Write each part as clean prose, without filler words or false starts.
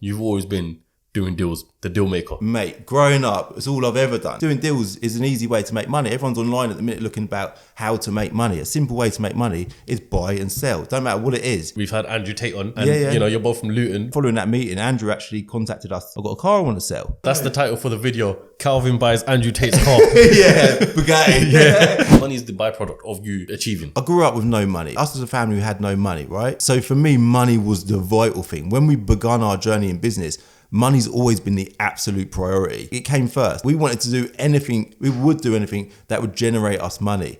you've always been doing deals, the deal maker. Mate, growing up, it's all I've ever done. Doing deals is an easy way to make money. Everyone's online at the minute looking about how to make money. A simple way to make money is buy and sell. Don't matter what it is. We've had Andrew Tate on, and you know, you're both from Luton. Following that meeting, Andrew actually contacted us. I've got a car I want to sell. That's the title for the video. Calvin buys Andrew Tate's car. Yeah, Bugatti. Yeah. Money is the byproduct of you achieving. I grew up with no money. Us as a family, we had no money, right? So for me, money was the vital thing. When we begun our journey in business, money's always been the absolute priority. It came first. We wanted to do anything, we would do anything that would generate us money.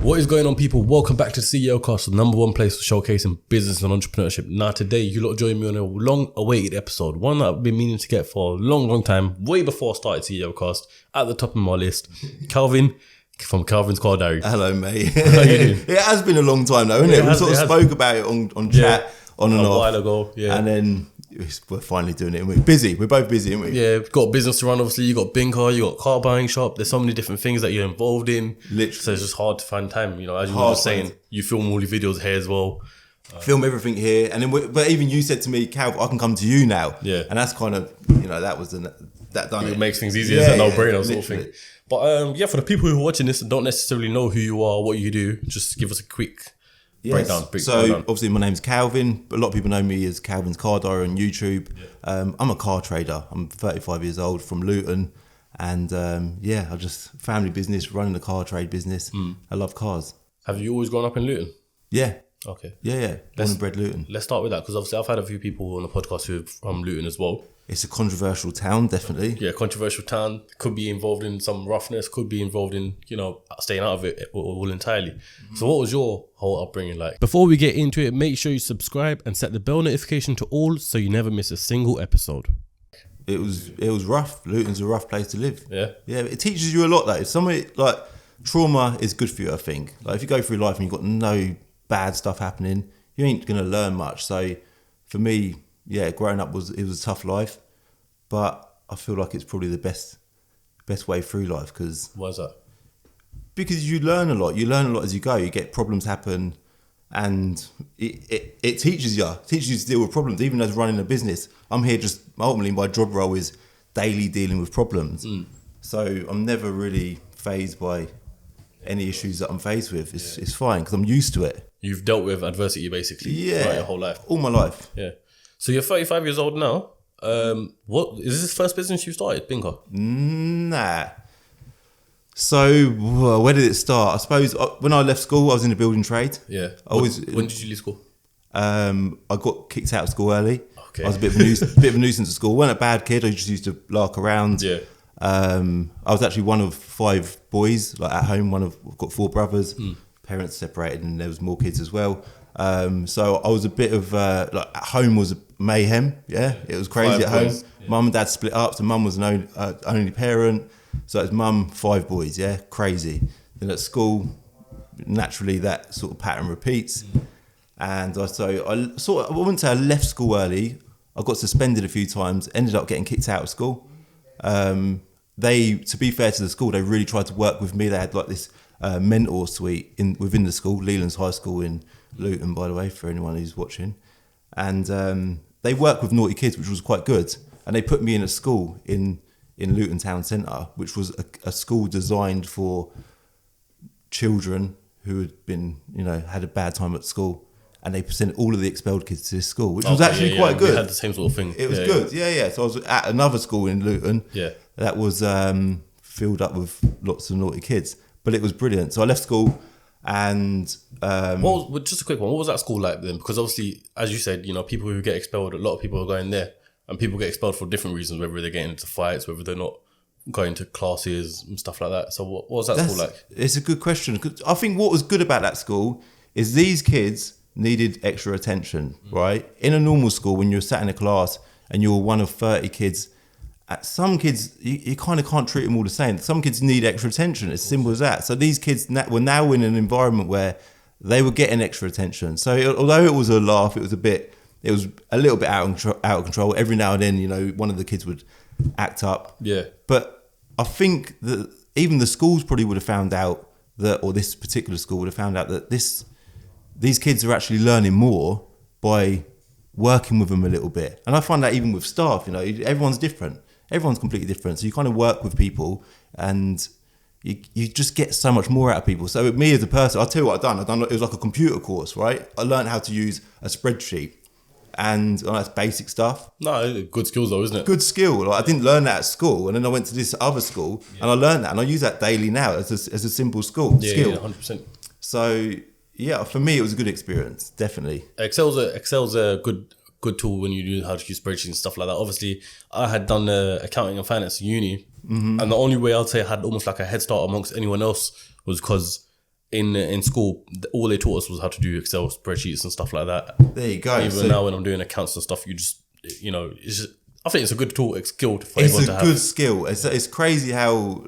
What is going on, people? Welcome back to Ceocast, the number one place for showcasing business and entrepreneurship. Now today, you lot join me on a long awaited episode, one that I've been meaning to get for a long time, way before I started Ceocast. At the top of my list, Calvin from Calvin's Car Diary. Hello, mate. How you doing? It has been a long time though, isn't it? We sort of spoke about it on chat. On and off. A while ago, yeah. And then we're finally doing it, and we're busy. We're both busy, aren't we? Yeah, we've got business to run, obviously. You got Binca, you got car buying shop. There's so many different things that you're involved in. Literally. So it's just hard to find time. You know, as you were just saying, you film all your videos here as well. Film everything here. And then, but even you said to me, Cal, I can come to you now. Yeah. And that's kind of, that was that done it. It makes things easier. It's a no-brainer sort of thing. But for the people who are watching this and don't necessarily know who you are, what you do, just give us a quick breakdown. Obviously my name's Calvin, but a lot of people know me as Calvin's Car Diary on YouTube. Yeah. I'm a car trader. I'm 35 years old from Luton, and I just family business, running the car trade business. I love cars. Have you always grown up in Luton? Yeah. Okay. Yeah. Born and bred Luton. Let's start with that, because obviously I've had a few people on the podcast who are from Luton as well. It's a controversial town, definitely. Yeah, controversial town. Could be involved in some roughness, could be involved in, staying out of it all entirely. So what was your whole upbringing like? Before we get into it, make sure you subscribe and set the bell notification to all so you never miss a single episode. It was rough. Luton's a rough place to live. Yeah. Yeah, it teaches you a lot though. If somebody, trauma is good for you, I think. Like if you go through life and you've got no bad stuff happening, you ain't going to learn much. So for me, growing up was a tough life, but I feel like it's probably the best way through life. Because why is that? Because you learn a lot. You learn a lot as you go. You get problems happen, and it teaches you to deal with problems. Even as running a business, I'm here just ultimately my job role is daily dealing with problems. So I'm never really fazed by any issues that I'm faced with. It's fine because I'm used to it. You've dealt with adversity basically throughout your whole life. All my life. Yeah. So you're 35 years old now. What is this first business you started, Binca? Nah. So where did it start? I suppose when I left school, I was in the building trade. Yeah. When did you leave school? I got kicked out of school early. Okay. I was a bit of a nuisance at school. I wasn't a bad kid. I just used to lark around. Yeah. I was actually one of 5 boys, at home. I've got 4 brothers. Parents separated, and there was more kids as well. So I was a bit of at home was mayhem. Yeah, it was crazy 5 at home. Boys. Yeah. Mum and dad split up, so mum was an only parent. So it was mum, 5 boys. Yeah, crazy. Then at school, naturally that sort of pattern repeats. And I wouldn't say I left school early. I got suspended a few times. Ended up getting kicked out of school. To be fair to the school, they really tried to work with me. They had this mentor suite within the school, Leland's High School in Luton, by the way, for anyone who's watching. And they worked with naughty kids, which was quite good. And they put me in a school in Luton Town Centre, which was a school designed for children who had been, had a bad time at school. And they sent all of the expelled kids to this school, which was actually quite good. We had the same sort of thing. It was good, yeah. So I was at another school in Luton that was filled up with lots of naughty kids. But it was brilliant. So I left school and... just a quick one. What was that school like then? Because obviously, as you said, people who get expelled, a lot of people are going there. And people get expelled for different reasons, whether they're getting into fights, whether they're not going to classes and stuff like that. So what was that school like? It's a good question. I think what was good about that school is these kids needed extra attention, right? In a normal school, when you're sat in a class and you're one of 30 kids, some kids, you kind of can't treat them all the same. Some kids need extra attention. It's simple as that. So these kids were now in an environment where they were getting extra attention. So although it was a laugh, it was a little bit out of control. Every now and then, one of the kids would act up. Yeah. But I think that even the schools probably would have found out or this particular school would have found out that these kids are actually learning more by working with them a little bit. And I find that even with staff, you know, everyone's different. Everyone's completely different. So you kind of work with people and you just get so much more out of people. So with me as a person, I'll tell you what I've done. It was like a computer course, right? I learned how to use a spreadsheet. And that's basic stuff. No, good skills though, isn't it? Good skill. Like, I didn't learn that at school, and then I went to this other school, and I learned that, and I use that daily now as a simple skill. Yeah, 100%. So yeah, for me, it was a good experience, definitely. Excel's a good tool when you do how to use spreadsheets and stuff like that. Obviously, I had done accounting and finance at uni, and the only way I'd say I had almost like a head start amongst anyone else was because in school, all they taught us was how to do Excel spreadsheets and stuff like that. There you go. Even now when I'm doing accounts and stuff, you just, you know, it's just, I think it's a good tool, skill for everyone to have. It's a good skill. It's crazy how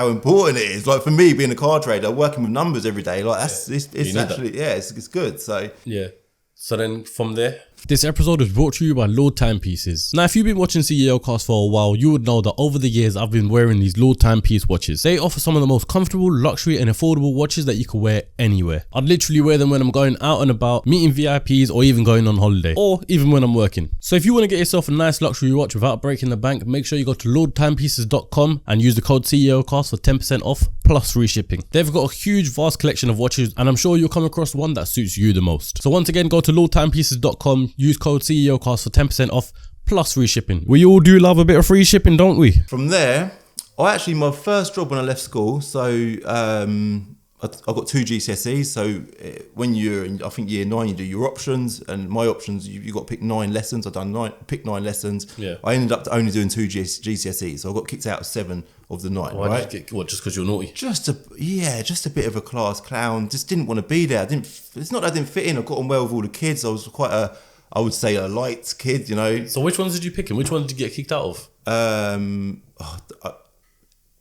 important it is. Like for me, being a car trader, working with numbers every day, like it's actually, it's good. So yeah. So then from there, this episode is brought to you by Lord Timepieces. Now, if you've been watching Ceocast for a while, you would know that over the years, I've been wearing these Lord Timepiece watches. They offer some of the most comfortable, luxury and affordable watches that you can wear anywhere. I'd literally wear them when I'm going out and about, meeting VIPs or even going on holiday, or even when I'm working. So if you want to get yourself a nice luxury watch without breaking the bank, make sure you go to lordtimepieces.com and use the code Ceocast for 10% off plus free shipping. They've got a huge, vast collection of watches and I'm sure you'll come across one that suits you the most. So once again, go to lordtimepieces.com, use code Ceocast for 10% off plus free shipping. We all do love a bit of free shipping, don't we? From there, my first job when I left school, so I got 2 GCSEs. So when you're in, I think year 9, you do your options, and my options, you got to pick 9 lessons. Picked 9 lessons. Yeah. I ended up only doing 2 GCSEs, so I got kicked out of 7 of the 9. Why right? did you get, what, just because you're naughty? Just a bit of a class clown. Just didn't want to be there. It's not that I didn't fit in. I got on well with all the kids. I was quite I would say a light kid, you know. So which ones did you pick and which ones did you get kicked out of?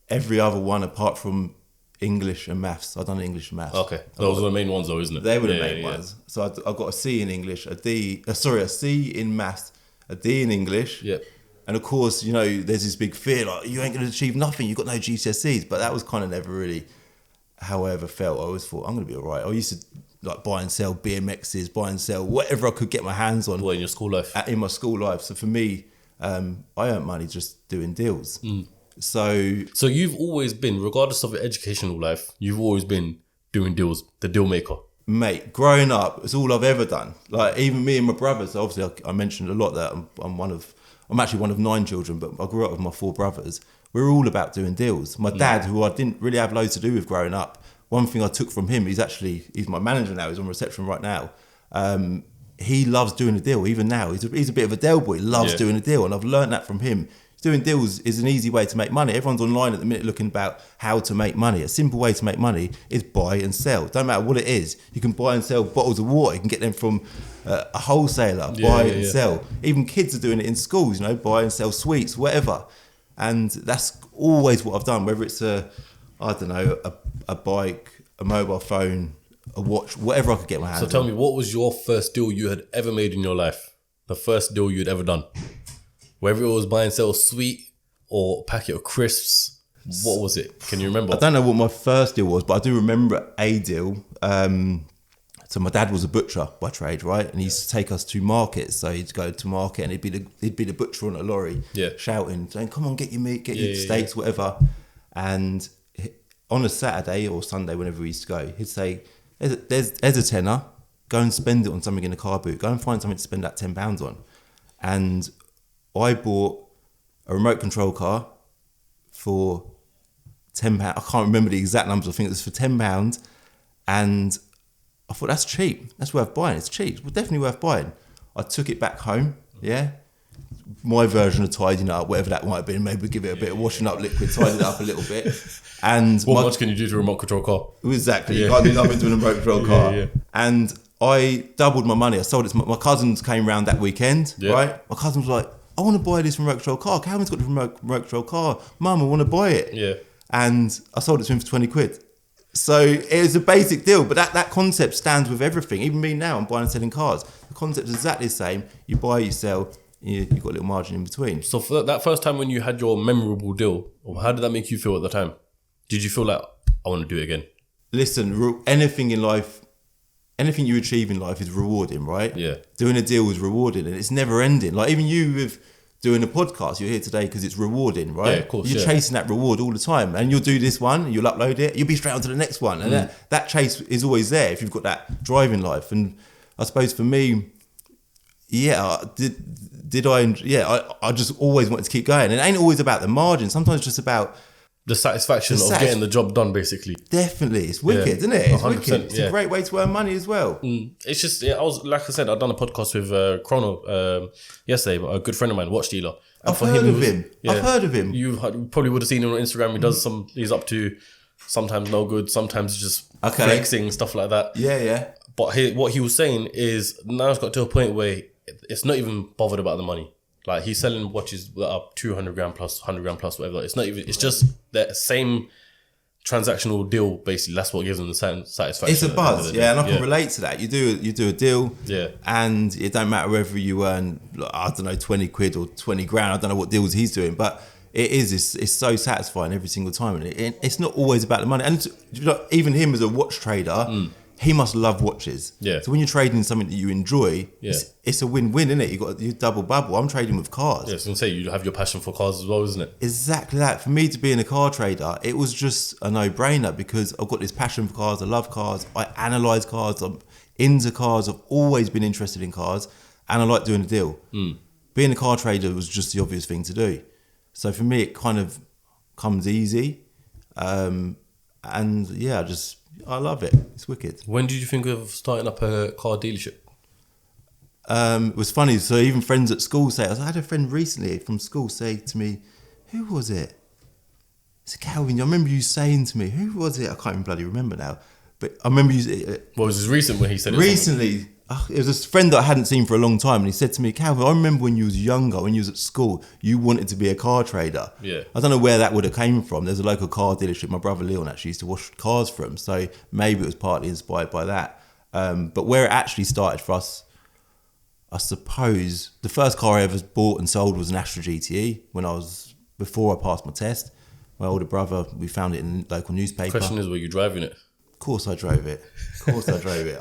Every other one apart from English and maths. I've done English and maths. Okay, those were the main ones though, isn't it? They were the main ones. So I got a C in English, a C in maths, a D in English. Yep. And of course, you know, there's this big fear, like, you ain't going to achieve nothing. You've got no GCSEs. But that was kind of never really how I ever felt. I always thought, I'm going to be all right. I used to like buy and sell BMXs, buy and sell whatever I could get my hands on. What, in your school life? In my school life. So for me, I earned money just doing deals. So you've always been, regardless of your educational life, you've always been doing deals, the deal maker. Mate, growing up, it's all I've ever done. Like even me and my brothers, obviously I mentioned a lot that I'm actually one of 9 children, but I grew up with my 4 brothers. We were all about doing deals. My dad, who I didn't really have loads to do with growing up, one thing I took from him, he's my manager now, he's on reception right now. He loves doing a deal, even now. He's a bit of a deal boy, he loves doing a deal, and I've learned that from him. Doing deals is an easy way to make money. Everyone's online at the minute looking about how to make money. A simple way to make money is buy and sell. Don't matter what it is. You can buy and sell bottles of water. You can get them from a wholesaler, buy and sell. Even kids are doing it in schools, you know, buy and sell sweets, whatever. And that's always what I've done, whether it's a bike, a mobile phone, a watch, whatever I could get my hands on. So tell me, what was your first deal you had ever made in your life? The first deal you'd ever done? Whether it was buy and sell a sweet or a packet of crisps, what was it? Can you remember? I don't know what my first deal was, but I do remember a deal. So my dad was a butcher by trade, right? And he used to take us to markets. So he'd go to market and he'd be the butcher on a lorry, shouting, saying, "Come on, get your meat, get your steaks, whatever." And on a Saturday or Sunday, whenever we used to go, he'd say, "There's a tenner. Go and spend it on something in the car boot. Go and find something to spend that £10 on." And I bought a remote control car for £10. I can't remember the exact numbers. I think it was for £10. And I thought, that's cheap. That's worth buying. It's cheap. It's definitely worth buying. I took it back home. Yeah. My version of tidying it up, whatever that might have been, maybe give it a bit of washing up liquid, tidy it up a little bit. And what much can you do to a remote control car? Exactly. You can't do nothing to a remote control car. Yeah. And I doubled my money. I sold it to my cousins came round that weekend, right? My cousin was like, "I want to buy this remote control car. Calvin's got the remote control car. Mum, I want to buy it." Yeah. And I sold it to him for 20 quid. So it was a basic deal, but that concept stands with everything. Even me now, I'm buying and selling cars. The concept is exactly the same. You buy, you sell, you've got a little margin in between. So for that first time when you had your memorable deal, how did that make you feel at the time? Did you feel like, I want to do it again? Listen, anything in life anything you achieve in life is rewarding, right? Yeah. Doing a deal is rewarding, and it's never ending. Like even you with doing a podcast, you're here today because it's rewarding, right? Yeah, of course. You're chasing that reward all the time, and you'll do this one, you'll upload it, you'll be straight on to the next one, and that chase is always there if you've got that drive in life. And I suppose for me, I just always wanted to keep going. It ain't always about the margin. Sometimes it's just about the satisfaction of getting the job done, basically. Definitely. It's wicked, isn't it? It's 100%, wicked. It's a great way to earn money as well. It's just, I was, like I said, I've done a podcast with Chrono yesterday, a good friend of mine, Watch Dealer. I've heard of him. You probably would have seen him on Instagram. He does he's up to sometimes no good, sometimes just flexing, stuff like that. Yeah. But what he was saying is now it's got to a point where it's not even bothered about the money. Like he's selling watches that are 200 grand plus, 100 grand plus, whatever. It's not even, it's just that same transactional deal, basically. That's what gives them the satisfaction. It's a buzz, and I can relate to that. You do a deal, and it don't matter whether you earn, I don't know, 20 quid or 20 grand. I don't know what deals he's doing, but it's so satisfying every single time. And it's not always about the money. And even him as a watch trader, he must love watches. Yeah. So when you're trading something that you enjoy, it's a win-win, isn't it? You got your double bubble. I'm trading with cars. Yeah, I was going to say, you have your passion for cars as well, isn't it? Exactly that. For me to be in a car trader, it was just a no-brainer because I've got this passion for cars. I love cars. I analyse cars. I'm into cars. I've always been interested in cars, and I like doing a deal. Being a car trader was just the obvious thing to do. So for me, it kind of comes easy. I love it. It's wicked. When did you think of starting up a car dealership? It was funny. So even friends at school say, I had a friend recently from school say to me, who was it? It's Calvin. I remember you saying to me, who was it? I can't even bloody remember now. But I remember you. What was this recent when he said it? Recently. It was a friend that I hadn't seen for a long time, and he said to me, Calvin, I remember when you was younger, when you was at school, you wanted to be a car trader. Yeah. I don't know where that would have came from. There's a local car dealership my brother Leon actually used to wash cars from, so maybe it was partly inspired by that. But where it actually started for us, I suppose, the first car I ever bought and sold was an Astra GTE before I passed my test. My older brother, we found it in a local newspaper. The question is, were you driving it? Of course I drove it.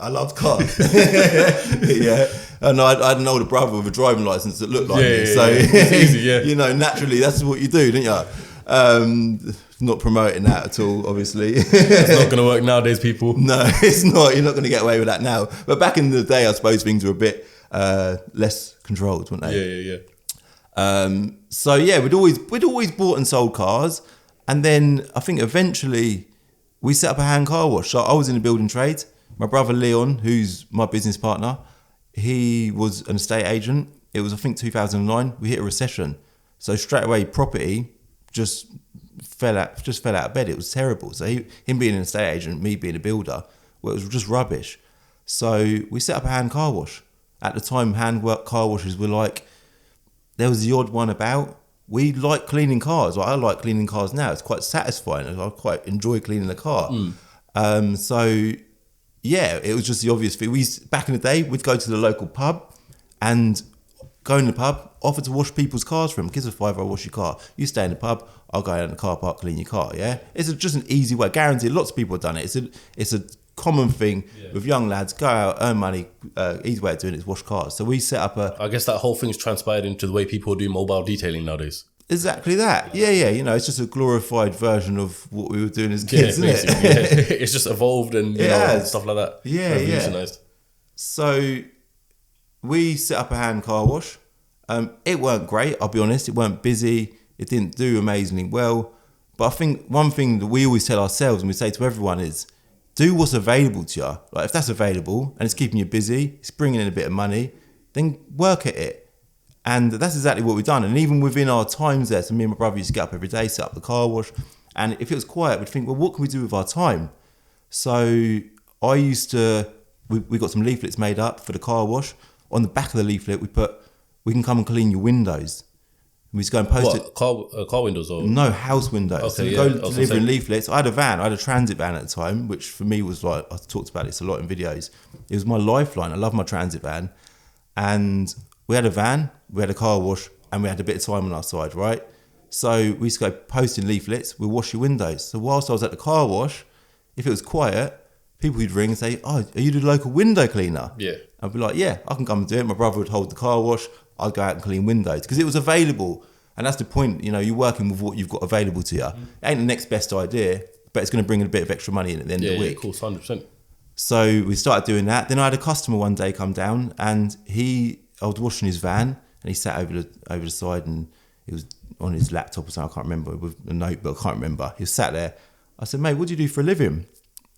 I loved cars. Yeah. And I had an older brother with a driving license that looked like me. So it's easy, naturally that's what you do, don't you? Not promoting that at all, obviously. It's not going to work nowadays, people. No, it's not. You're not going to get away with that now. But back in the day, I suppose things were a bit less controlled, weren't they? Yeah. So yeah, we'd always bought and sold cars, and then I think eventually we set up a hand car wash. So I was in the building trade. My brother Leon, who's my business partner, he was an estate agent. It was, I think, 2009. We hit a recession. So straight away, property just fell out of bed. It was terrible. So him being an estate agent, me being a builder, well, it was just rubbish. So we set up a hand car wash. At the time, car washes were like, there was the odd one about. We like cleaning cars. I like cleaning cars now. It's quite satisfying. I quite enjoy cleaning a car. So yeah, it was just the obvious thing. Back in the day, we'd go to the local pub and go in the pub, offer to wash people's cars for them. Gives a £5, I'll wash your car. You stay in the pub, I'll go out in the car park, clean your car. Yeah, it's just an easy way. Guaranteed, lots of people have done it. It's a common thing with young lads. Go out, earn money. Easy way of doing it is wash cars. So we set up I guess that whole thing's transpired into the way people do mobile detailing nowadays. Exactly that. Yeah. It's just a glorified version of what we were doing as kids, isn't it? Yeah. It's just evolved and stuff like that. Yeah. Revolutionised. So we set up a hand car wash. It weren't great, I'll be honest. It weren't busy. It didn't do amazingly well. But I think one thing that we always tell ourselves and we say to everyone is, do what's available to you. Like if that's available and it's keeping you busy, it's bringing in a bit of money, then work at it. And that's exactly what we've done. And even within our times there, so me and my brother used to get up every day, set up the car wash. And if it was quiet, we'd think, well, what can we do with our time? So I used to, we got some leaflets made up for the car wash. On the back of the leaflet, we put, we can come and clean your windows. And we used to go and post it. Car windows or? No, house windows. Okay, so we go delivering leaflets. I had a van. I had a transit van at the time, which for me was like, I talked about this a lot in videos. It was my lifeline. I love my transit van. And we had a van, we had a car wash, and we had a bit of time on our side, right? So we used to go posting leaflets, we'll wash your windows. So whilst I was at the car wash, if it was quiet, people would ring and say, "Oh, are you the local window cleaner?" Yeah. I'd be like, "Yeah, I can come and do it." My brother would hold the car wash. I'd go out and clean windows because it was available. And that's the point, you know, you're working with what you've got available to you. It ain't the next best idea, but it's going to bring in a bit of extra money in at the end of the week. Yeah, of course, 100%. So we started doing that. Then I had a customer one day come down, and I was washing his van, and he sat over the side, and he was on his laptop or something, I can't remember, with a notebook, I can't remember. He was sat there. I said, "Mate, what do you do for a living?"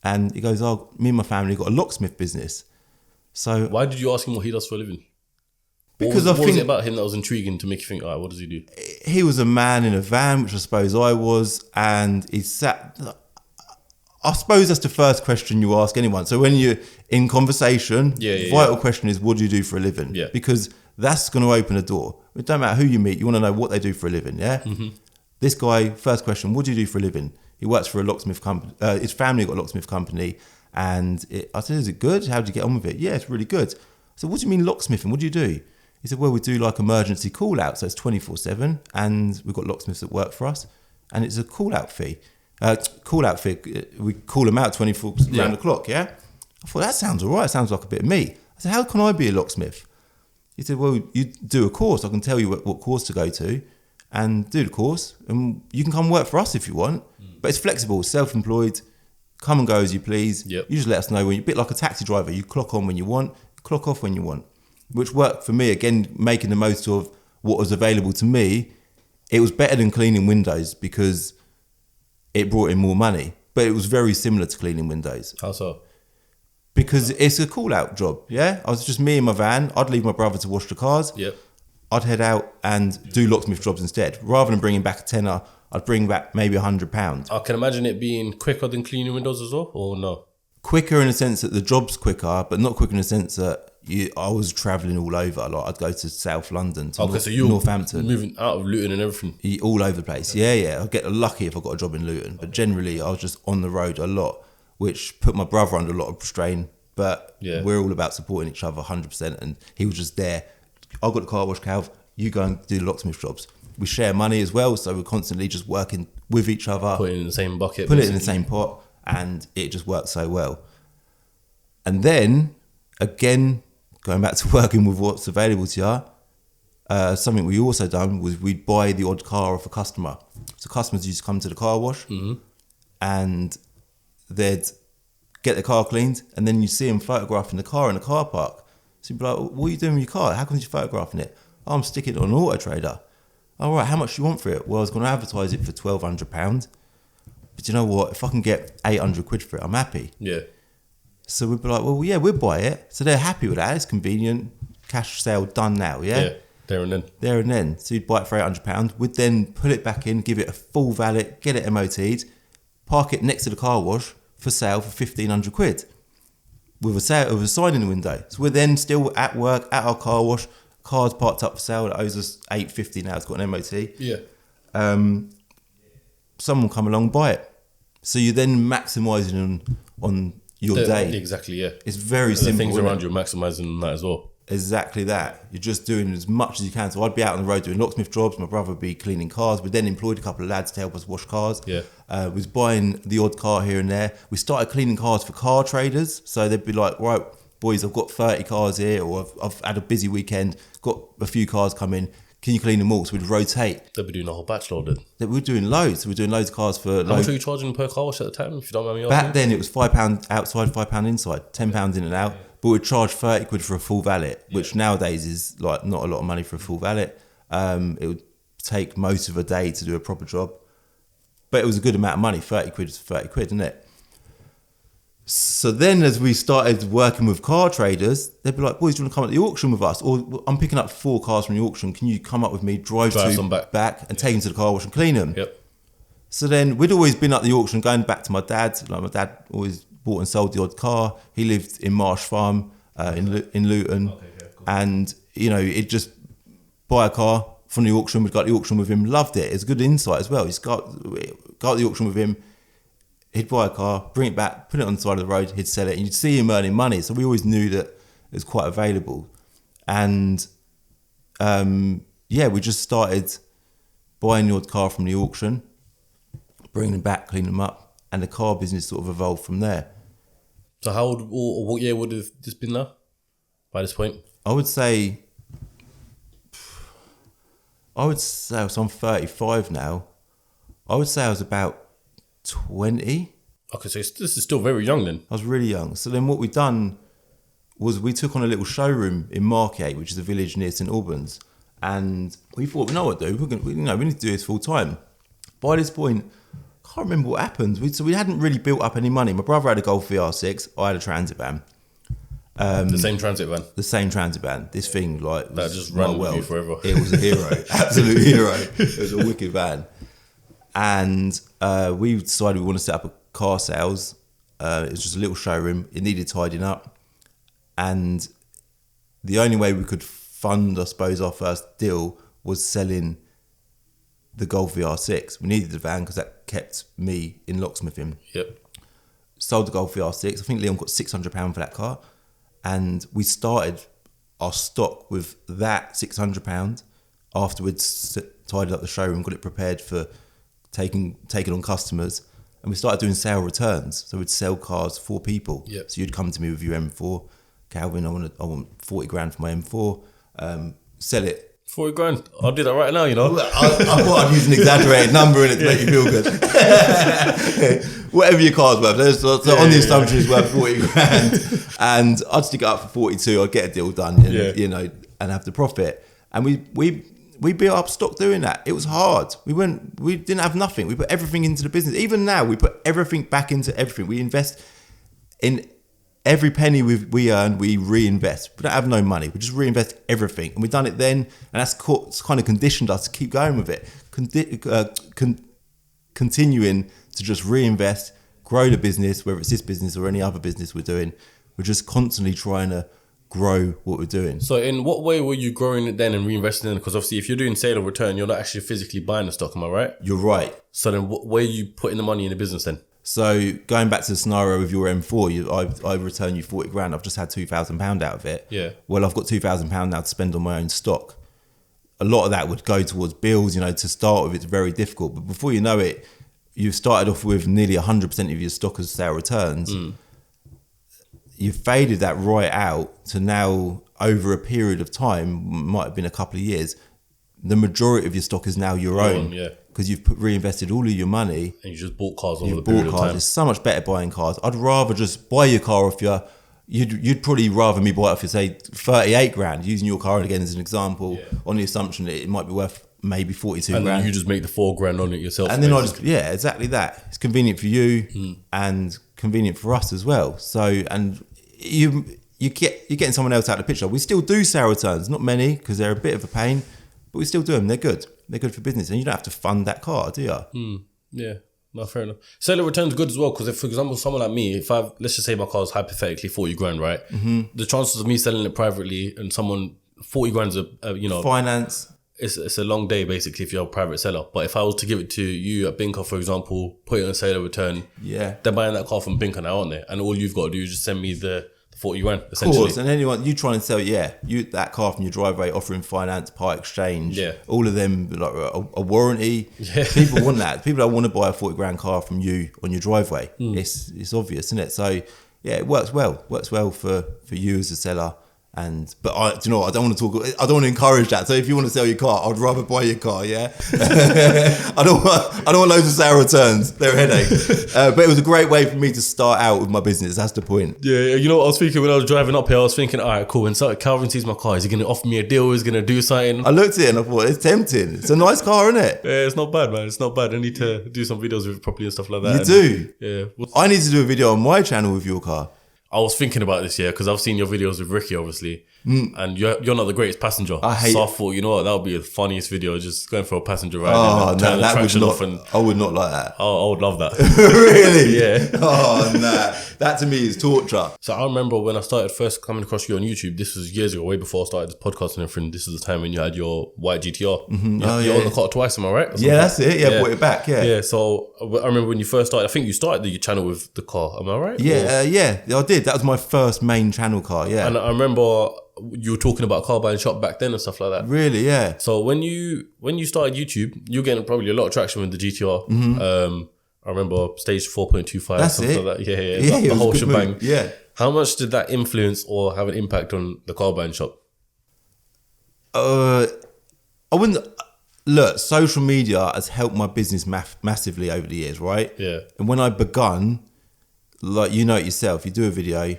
And he goes, "Oh, me and my family got a locksmith business." So Why did you ask him what he does for a living? because what was it about him that was intriguing to make you think, all right, what does he do? he was a man in a van, which I suppose I was, and he sat. I suppose that's the first question you ask anyone. So when you're in conversation, vital question is, what do you do for a living? Yeah. Because that's going to open a door. It don't matter who you meet, you want to know what they do for a living, yeah? Mm-hmm. This guy, first question, what do you do for a living? He works for a locksmith company. His family got a locksmith company. And I said, "Is it good? How do you get on with it?" "Yeah, it's really good." I said, "What do you mean locksmithing? What do you do?" He said, "Well, we do like emergency call out. So it's 24/7. And we've got locksmiths that work for us. And it's a call out fee. We call them out 24 round the clock, yeah?" I thought, that sounds all right. Sounds like a bit of me. I said, "How can I be a locksmith?" He said, "Well, you do a course. I can tell you what course to go to and do the course. And you can come work for us if you want. But it's flexible, self-employed. Come and go as you please. Yep. You just let us know when you're a bit like a taxi driver. You clock on when you want, clock off when you want," which worked for me. Again, making the most of what was available to me. It was better than cleaning windows because it brought in more money, but it was very similar to cleaning windows. How so? Because it's a call out job. Yeah. I was just me in my van. I'd leave my brother to wash the cars. Yep. I'd head out and do locksmith jobs instead. Rather than bringing back a tenner, I'd bring back maybe £100. I can imagine it being quicker than cleaning windows as well, or no? Quicker in the sense that the job's quicker, but not quicker in the sense that I was travelling all over. Like I'd go to South London, to So you're Northampton, moving out of Luton and everything. all over the place. Yeah. I'd get lucky if I got a job in Luton, but generally I was just on the road a lot, which put my brother under a lot of strain. But we're all about supporting each other 100%, and he was just there. "I got the car wash, Calv. You go and do the locksmith jobs." We share money as well, so we're constantly just working with each other. Put it in the same bucket. Put it in the same pot, and it just works so well. And then, again, going back to working with what's available to you, something we also done was we'd buy the odd car off a customer. So customers used to come to the car wash, and they'd get the car cleaned, and then you see them photographing the car in the car park. So you'd be like, "What are you doing with your car? How come you're photographing it?" "Oh, I'm sticking it on Auto Trader." "All right, how much do you want for it?" "Well, I was going to advertise it for £1,200. But you know what? If I can get 800 quid for it, I'm happy. Yeah. So we'd be like, "Well, yeah, we'll buy it." So they're happy with that. It's convenient. Cash sale done now, yeah? Yeah, there and then. There and then. So you'd buy it for £800. We'd then put it back in, give it a full valet, get it MOT'd, park it next to the car wash for sale for 1,500 quid. With a sign in the window. So we're then still at work, at our car wash, car's parked up for sale, it owes us $850 now, it's got an MOT. Yeah. Someone will come along and buy it. So you're then maximising on your day. Exactly, yeah. It's very The simple. things around you are maximising that as well. Exactly that. You're just doing as much as you can. So I'd be out on the road doing locksmith jobs. My brother would be cleaning cars. We then employed a couple of lads to help us wash cars. Yeah. We was buying the odd car here and there. We started cleaning cars for car traders. So they'd be like, "Right, boys, I've got 30 cars here, or I've had a busy weekend, got a few cars coming. Can you clean them all?" So we'd rotate. They'll be doing a whole batch load then. We were doing loads. We were doing loads of cars for... How much were you charging per car wash at the time, if you don't mind me asking? Back then it was £5 outside, £5 inside, £10 in and out. But we'd charge 30 quid for a full valet, which nowadays is like not a lot of money for a full valet. It would take most of a day to do a proper job. But it was a good amount of money. 30 quid is 30 quid, isn't it? So then as we started working with car traders, they'd be like, "Boys, do you want to come at the auction with us? Or I'm picking up 4 cars from the auction. Can you come up with me, drive some back and take them to the car wash and clean them?" Yep. So then we'd always been at the auction, going back to my dad. Like my dad always bought and sold the odd car. He lived in Marsh Farm in Luton. Okay, yeah, cool. And, you know, he'd just buy a car from the auction. We'd go to the auction with him, loved it. It's a good insight as well. He's got to the auction with him. He'd buy a car, bring it back, put it on the side of the road, he'd sell it, and you'd see him earning money. So we always knew that it was quite available. And, we just started buying the odd car from the auction, bringing them back, cleaning them up, and the car business sort of evolved from there. So how old, or what year would have this been now? By this point? I would say so I'm 35 now. I would say I was about 20. Okay, so this is still very young then. I was really young. So then what we done was we took on a little showroom in Margate, which is a village near St Albans, and we thought, we know what to do. We need to do this full time. By this point, I can't remember what happened. We hadn't really built up any money. My brother had a Golf VR6. I had a transit van. The same transit van. The same transit van. This thing that just ran with you forever. It was a hero, absolute hero. It was a wicked van, and we decided we want to set up a car sales. It was just a little showroom. It needed tidying up, and the only way we could fund, I suppose, our first deal was selling the Golf VR6. We needed the van because that kept me in locksmithing. Yep. Sold the Golf VR6. I think Leon got £600 for that car. And we started our stock with that £600. Afterwards, tidied up the showroom, got it prepared for taking on customers. And we started doing sale returns. So we'd sell cars for people. Yep. So you'd come to me with your M4. Calvin, I want 40 grand for my M4. Sell it. 40 grand. I'll do that right now, you know. I thought I'd use an exaggerated number in it to make you feel good. Whatever your car's worth. So on the assumption it's worth 40 grand. And I'd stick it up for 42. I'd get a deal done, and have the profit. And we built up stock doing that. It was hard. We didn't have nothing. We put everything into the business. Even now, we put everything back into everything. We invest in every penny we earn, we reinvest. We don't have no money. We just reinvest everything. And we've done it then, and that's kind of conditioned us to keep going with it. Continuing to just reinvest, grow the business, whether it's this business or any other business we're doing. We're just constantly trying to grow what we're doing. So in what way were you growing it then and reinvesting in it? Because obviously if you're doing sale or return, you're not actually physically buying the stock, am I right? You're right. So then where are you putting the money in the business then? So going back to the scenario with your M4, I return you 40 grand. I've just had £2,000 out of it. Yeah. Well, I've got £2,000 now to spend on my own stock. A lot of that would go towards bills. To start with, it's very difficult. But before you know it, you've started off with nearly 100% of your stock as sale returns. You've faded that right out to now, over a period of time, might have been a couple of years, the majority of your stock is now your own. Yeah. Because you've reinvested all of your money. And you just bought cars over the period of time. It's so much better buying cars. I'd rather just buy your car off you. You'd probably rather me buy it off you, say, 38 grand, using your car again as an example, on the assumption that it might be worth maybe 42 grand. And then you just make the 4 grand on it yourself. And then exactly that. It's convenient for you and convenient for us as well. So, and you're getting someone else out of the picture. We still do sale returns, not many, because they're a bit of a pain, but we still do them. They're good. They're good for business, and you don't have to fund that car, do you? Yeah, no, fair enough. Seller returns good as well, because if, for example, someone like me, let's just say my car is hypothetically 40 grand, right? The chances of me selling it privately and someone 40 grand is finance. It's a long day basically if you're a private seller. But if I was to give it to you at Binca, for example, put it on seller return, they're buying that car from Binca now, aren't they? And all you've got to do is just send me the 40 grand, essentially. Of course, and anyone, you try and sell, that car from your driveway, offering finance, part exchange, all of them, like a warranty. Yeah. People want that. People don't want to buy a 40 grand car from you on your driveway. It's obvious, isn't it? So, it works well. Works well for you as a seller. But do you know what? I don't want to encourage that. So if you want to sell your car, I'd rather buy your car. Yeah, I don't want loads of sale returns. They're a headache. But it was a great way for me to start out with my business. That's the point. Yeah. You know what I was thinking when I was driving up here? I was thinking, all right, cool. When Calvin sees my car, is he going to offer me a deal? Is he going to do something? I looked at it and I thought, it's tempting. It's a nice car, isn't it? Yeah, it's not bad, man. It's not bad. I need to do some videos with it properly and stuff like that. You do? Yeah. I need to do a video on my channel with your car. I was thinking about this, because I've seen your videos with Ricky, obviously, and you're not the greatest passenger. I thought, you know what, that would be the funniest video, just going for a passenger ride. I would not like that. I would love that. Really? Yeah. Oh, nah. That to me is torture. So I remember when I started first coming across you on YouTube, this was years ago, way before I started this podcast and everything. This is the time when you had your white GTR. You're on the car twice, am I right? Yeah, that's it. Yeah, brought it back. Yeah. Yeah, so I remember when you first started, I think you started your channel with the car, am I right? Yeah, I did. That was my first main channel car, yeah. And I remember you were talking about car buying shop back then and stuff like that. Really, yeah. So when you started YouTube, you're getting probably a lot of traction with the GTR. I remember stage 4.25. That's something it. like that. Yeah, Yeah, the it was whole a good shebang. move. Yeah. How much did that influence or have an impact on the car buying shop? I wouldn't look. Social media has helped my business massively over the years, right? Yeah. And when I begun, like you know it yourself, you do a video,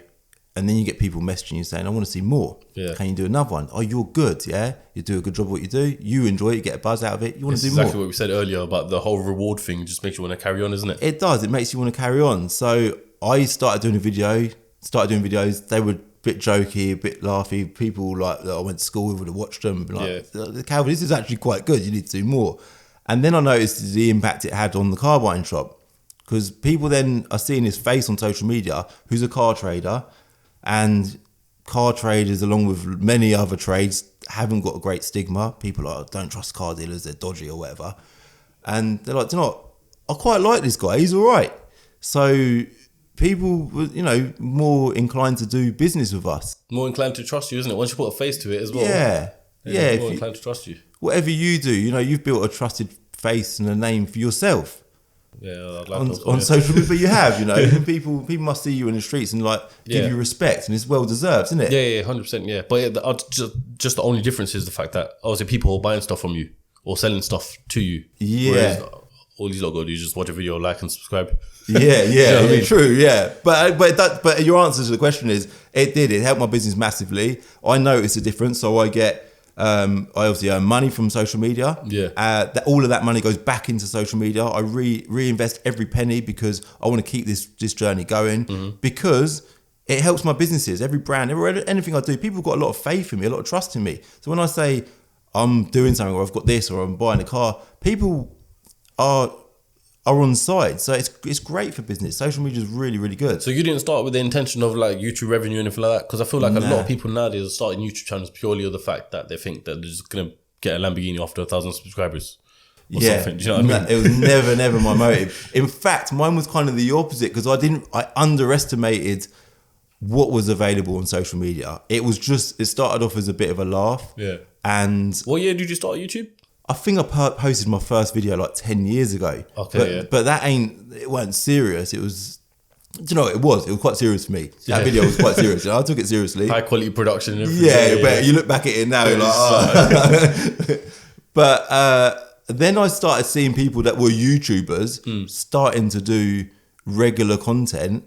and then you get people messaging you saying, "I want to see more. Yeah. Can you do another one? Oh, you're good. Yeah, you do a good job of what you do. You enjoy it. You get a buzz out of it. You want to do Exactly more." what we said earlier about the whole reward thing. Just makes you want to carry on, isn't it? It does. It makes you want to carry on. So I started doing videos. They were a bit jokey, a bit laughy. People like that I went to school with would have watched them. Like, Calvin, this is actually quite good. You need to do more. And then I noticed the impact it had on the car buying shop, because people then are seeing his face on social media, who's a car trader, and car traders, along with many other trades, haven't got a great stigma. People are like, don't trust car dealers, they're dodgy or whatever. And they're like, do you know what? I quite like this guy. He's all right. So people were, more inclined to do business with us. More inclined to trust you, isn't it? Once you put a face to it as well. Yeah. More inclined to trust you. Whatever you do, you've built a trusted face and a name for yourself. Yeah, I'd like on social media, but you have, and people must see you in the streets and give you respect, and it's well deserved, isn't it? Yeah, 100%. Yeah, but just the only difference is the fact that obviously people are buying stuff from you or selling stuff to you. Yeah. Whereas all these lot go do is just watch a video, like and subscribe. Yeah, I mean? True. Yeah, but your answer to the question is it helped my business massively. I noticed a difference, so I get. I obviously earn money from social media. Yeah. All of that money goes back into social media. I reinvest every penny because I want to keep this journey going, because it helps my businesses. Every brand, anything I do, people have got a lot of faith in me, a lot of trust in me. So when I say I'm doing something, or I've got this, or I'm buying a car, people are on side. So it's great for business. Social media is really, really good. So you didn't start with the intention of like YouTube revenue or anything like that? Because I feel like a lot of people nowadays are starting YouTube channels purely of the fact that they think that they're just going to get a Lamborghini after 1,000 subscribers or something. Do you know what I mean? It was never my motive. In fact, mine was kind of the opposite, because I underestimated what was available on social media. It started off as a bit of a laugh. Yeah. And what year did you start YouTube? I think I posted my first video like 10 years ago. Okay, but it wasn't serious. It was, it was quite serious for me. That video was quite serious. I took it seriously. High quality production and everything. Yeah, but you look back at it now, you're like, oh. But then I started seeing people that were YouTubers starting to do regular content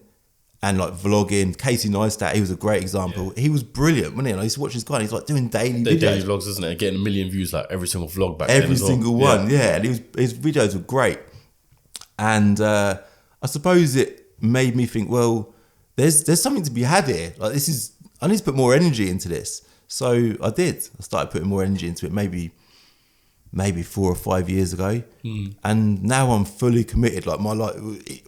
and like vlogging. Casey Neistat, he was a great example. Yeah. He was brilliant, wasn't he? And I used to watch his guy, and he's like doing daily videos. Daily vlogs, isn't it? Getting 1 million views like every single vlog back then. Every single one, yeah. And his videos were great. And I suppose it made me think, well, there's something to be had here. Like I need to put more energy into this. So I did. I started putting more energy into it maybe 4 or 5 years ago. And now I'm fully committed. Like my life,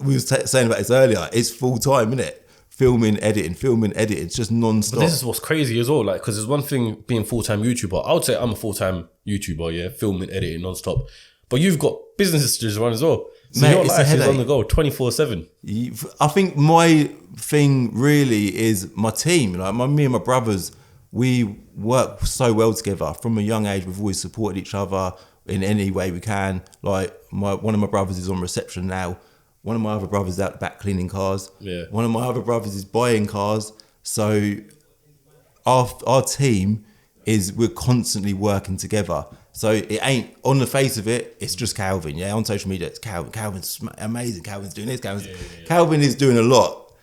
we were saying about this earlier, it's full time, isn't it? Filming, editing, it's just non-stop. But this is what's crazy as well, like, because there's one thing being full-time YouTuber. I would say I'm a full-time YouTuber, yeah, filming, editing non-stop. But you've got businesses to run as well. So mate, your life is on the go 24/7. I think my thing really is my team. Like me and my brothers, we work so well together. From a young age, we've always supported each other in any way we can. Like one of my brothers is on reception now. One of my other brothers is out the back cleaning cars. Yeah. One of my other brothers is buying cars. So our team we're constantly working together. So it ain't, on the face of it, it's just Calvin. Yeah, on social media, it's Calvin. Calvin's amazing. Calvin's doing this. Calvin is doing a lot,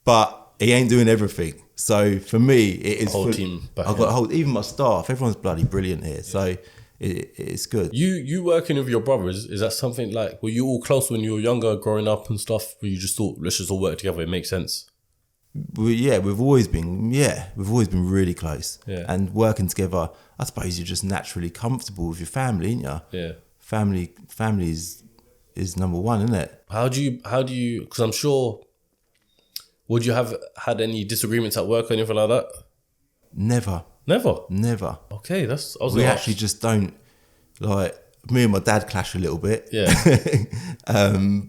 but he ain't doing everything. So for me, it is the whole team. I've got even my staff. Everyone's bloody brilliant here. Yeah. So it's good. You working with your brothers, is that something like, were you all close when you were younger, growing up and stuff? Where you just thought, let's just all work together, it makes sense? We've always been really close. Yeah. And working together, I suppose you're just naturally comfortable with your family, ain't you? Yeah. Family is number one, isn't it? How do you, because I'm sure, would you have had any disagreements at work or anything like that? Never. Okay, we actually just don't, like, me and my dad clash a little bit. Yeah.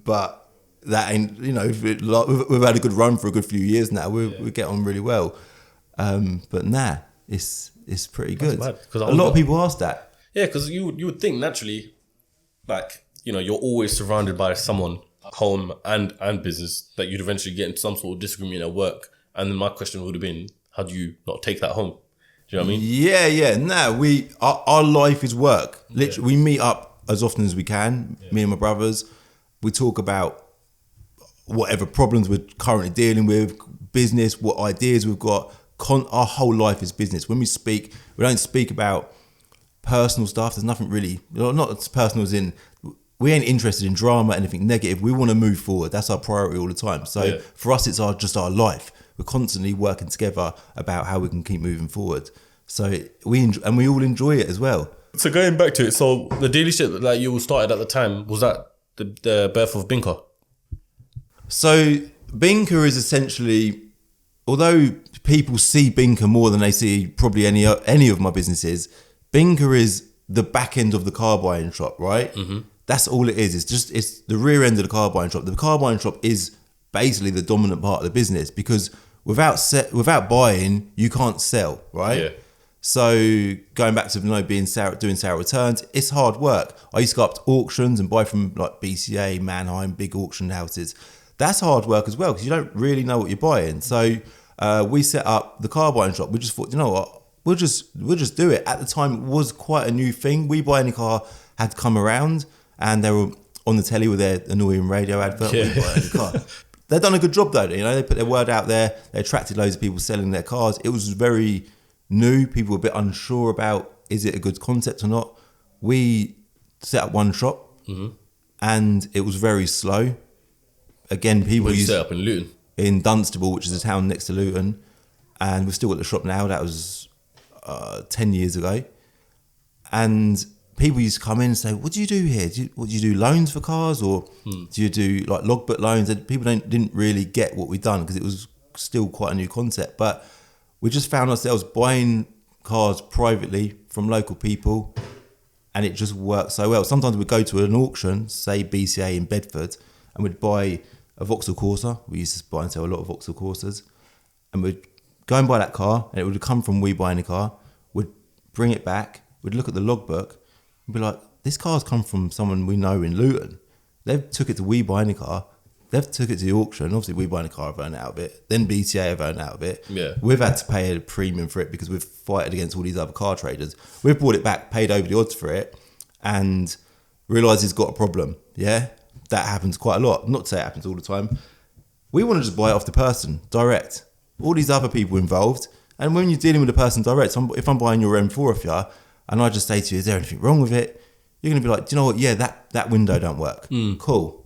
But that ain't, we've had a good run for a good few years now. We get on really well. But it's pretty good. A lot of people ask that. Yeah, because you would think naturally, like, you're always surrounded by someone home and business, that you'd eventually get into some sort of disagreement at work. And then my question would have been, how do you not take that home? Do you know what I mean? Yeah. No, our life is work. Literally, we meet up as often as we can, me and my brothers. We talk about whatever problems we're currently dealing with, business, what ideas we've got. Our whole life is business. When we speak, we don't speak about personal stuff. There's nothing really, not as personal as in, we ain't interested in drama, anything negative. We want to move forward. That's our priority all the time. So for us, it's just our life. We're constantly working together about how we can keep moving forward. So we all enjoy it as well. So going back to it, so the dealership that you started at the time, was that the birth of Binca? So Binca is essentially, although people see Binca more than they see probably any of my businesses, Binca is the back end of the car buying shop, right? Mm-hmm. That's all it is. It's the rear end of the car buying shop. The car buying shop is basically the dominant part of the business, because without buying, you can't sell, right? Yeah. So going back to doing sale returns, it's hard work. I used to go up to auctions and buy from like BCA, Mannheim, big auction houses. That's hard work as well, because you don't really know what you're buying. So we set up the car buying shop. We just thought, you know what, we'll just do it. At the time, it was quite a new thing. We Buy Any Car had come around, and they were on the telly with their annoying radio advert. Yeah. We Buy Any Car. They've done a good job though. You know, they put their word out there. They attracted loads of people selling their cars. It was very new. People were a bit unsure about, is it a good concept or not? We set up one shop, and it was very slow. Again, people set up in Luton, in Dunstable, which is a town next to Luton, and we've still got the shop now. That was 10 years ago, and people used to come in and say, "What do you do here? Do you do loans for cars, or do you do like logbook loans?" And people didn't really get what we'd done, because it was still quite a new concept. But we just found ourselves buying cars privately from local people, and it just worked so well. Sometimes we'd go to an auction, say BCA in Bedford, and we'd buy a Vauxhall Corsa. We used to buy and sell a lot of Vauxhall Corsas, and we'd go and buy that car, and it would come from We Buy Any Car. We'd bring it back, we'd look at the logbook, and be like, this car's come from someone we know in Luton. They've took it to We Buy Any Car. They've took it to the auction. Obviously, We Buy Any Car have earned out of it. Then BCA have earned out of it. Yeah. We've had to pay a premium for it because we've fighted against all these other car traders. We've brought it back, paid over the odds for it, and realised it's got a problem. Yeah? That happens quite a lot. Not to say it happens all the time. We want to just buy it off the person, direct. All these other people involved. And when you're dealing with a person direct, if I'm buying your M4 off you, and I just say to you, is there anything wrong with it? You're going to be like, do you know what? Yeah, that window don't work. Cool.